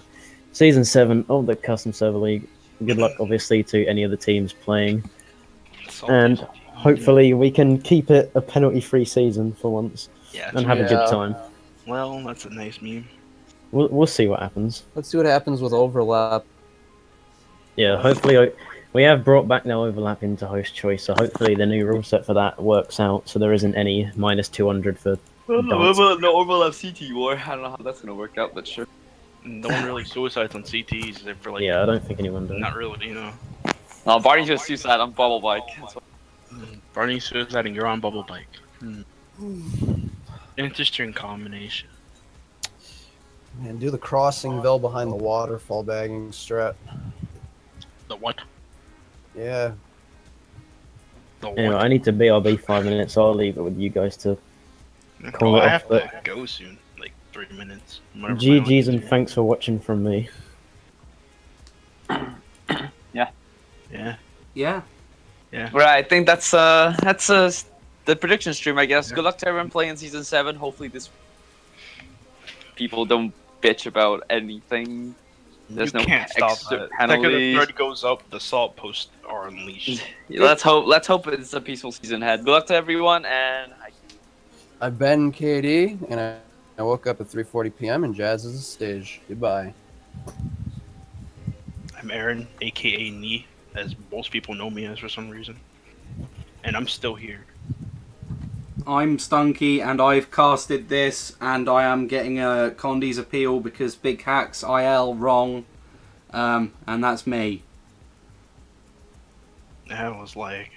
Season 7 of the Custom Server League. Good luck, obviously, to any of the teams playing. And hopefully we can keep it a penalty-free season for once Yeah. and have a good time. Well, that's a nice meme. We'll see what happens. Let's see what happens with overlap. Yeah, hopefully we have brought back no overlap into host choice, so hopefully the new rule set for that works out, so there isn't any minus 200 for dance. No overlap CT war. I don't know how that's gonna work out, but sure. No one really suicides on CTs except for like Yeah, I don't think anyone does. not really, you know. Barney's just suicide on bubble bike. That's what... Barney suiciding, you're on bubble bike. Interesting combination. Man, do the crossing Vel behind the waterfall bagging strat. The what? Yeah. The what? Anyway, I need to BRB 5 minutes, so I'll leave it with you guys to call it I off. have to go soon, like 3 minutes. whenever my GG's lunch and is. thanks for watching from me. Yeah. Yeah. Right, I think that's the prediction stream, I guess. Good luck to everyone playing Season 7. Hopefully this people don't bitch about anything. There's You no can't stop extra that. The second the penalties. thread goes up, the salt posts are unleashed. Let's hope it's a peaceful season ahead. Good luck to everyone, and I've been KD, and I woke up at 3:40 p.m. and Jazz is the stage. Goodbye. I'm Aaron, aka Nee, as most people know me as for some reason. And I'm still here. I'm Stunky, and I've casted this, and I am getting a Condi's appeal because Big Hacks IL wrong, and that's me. That was like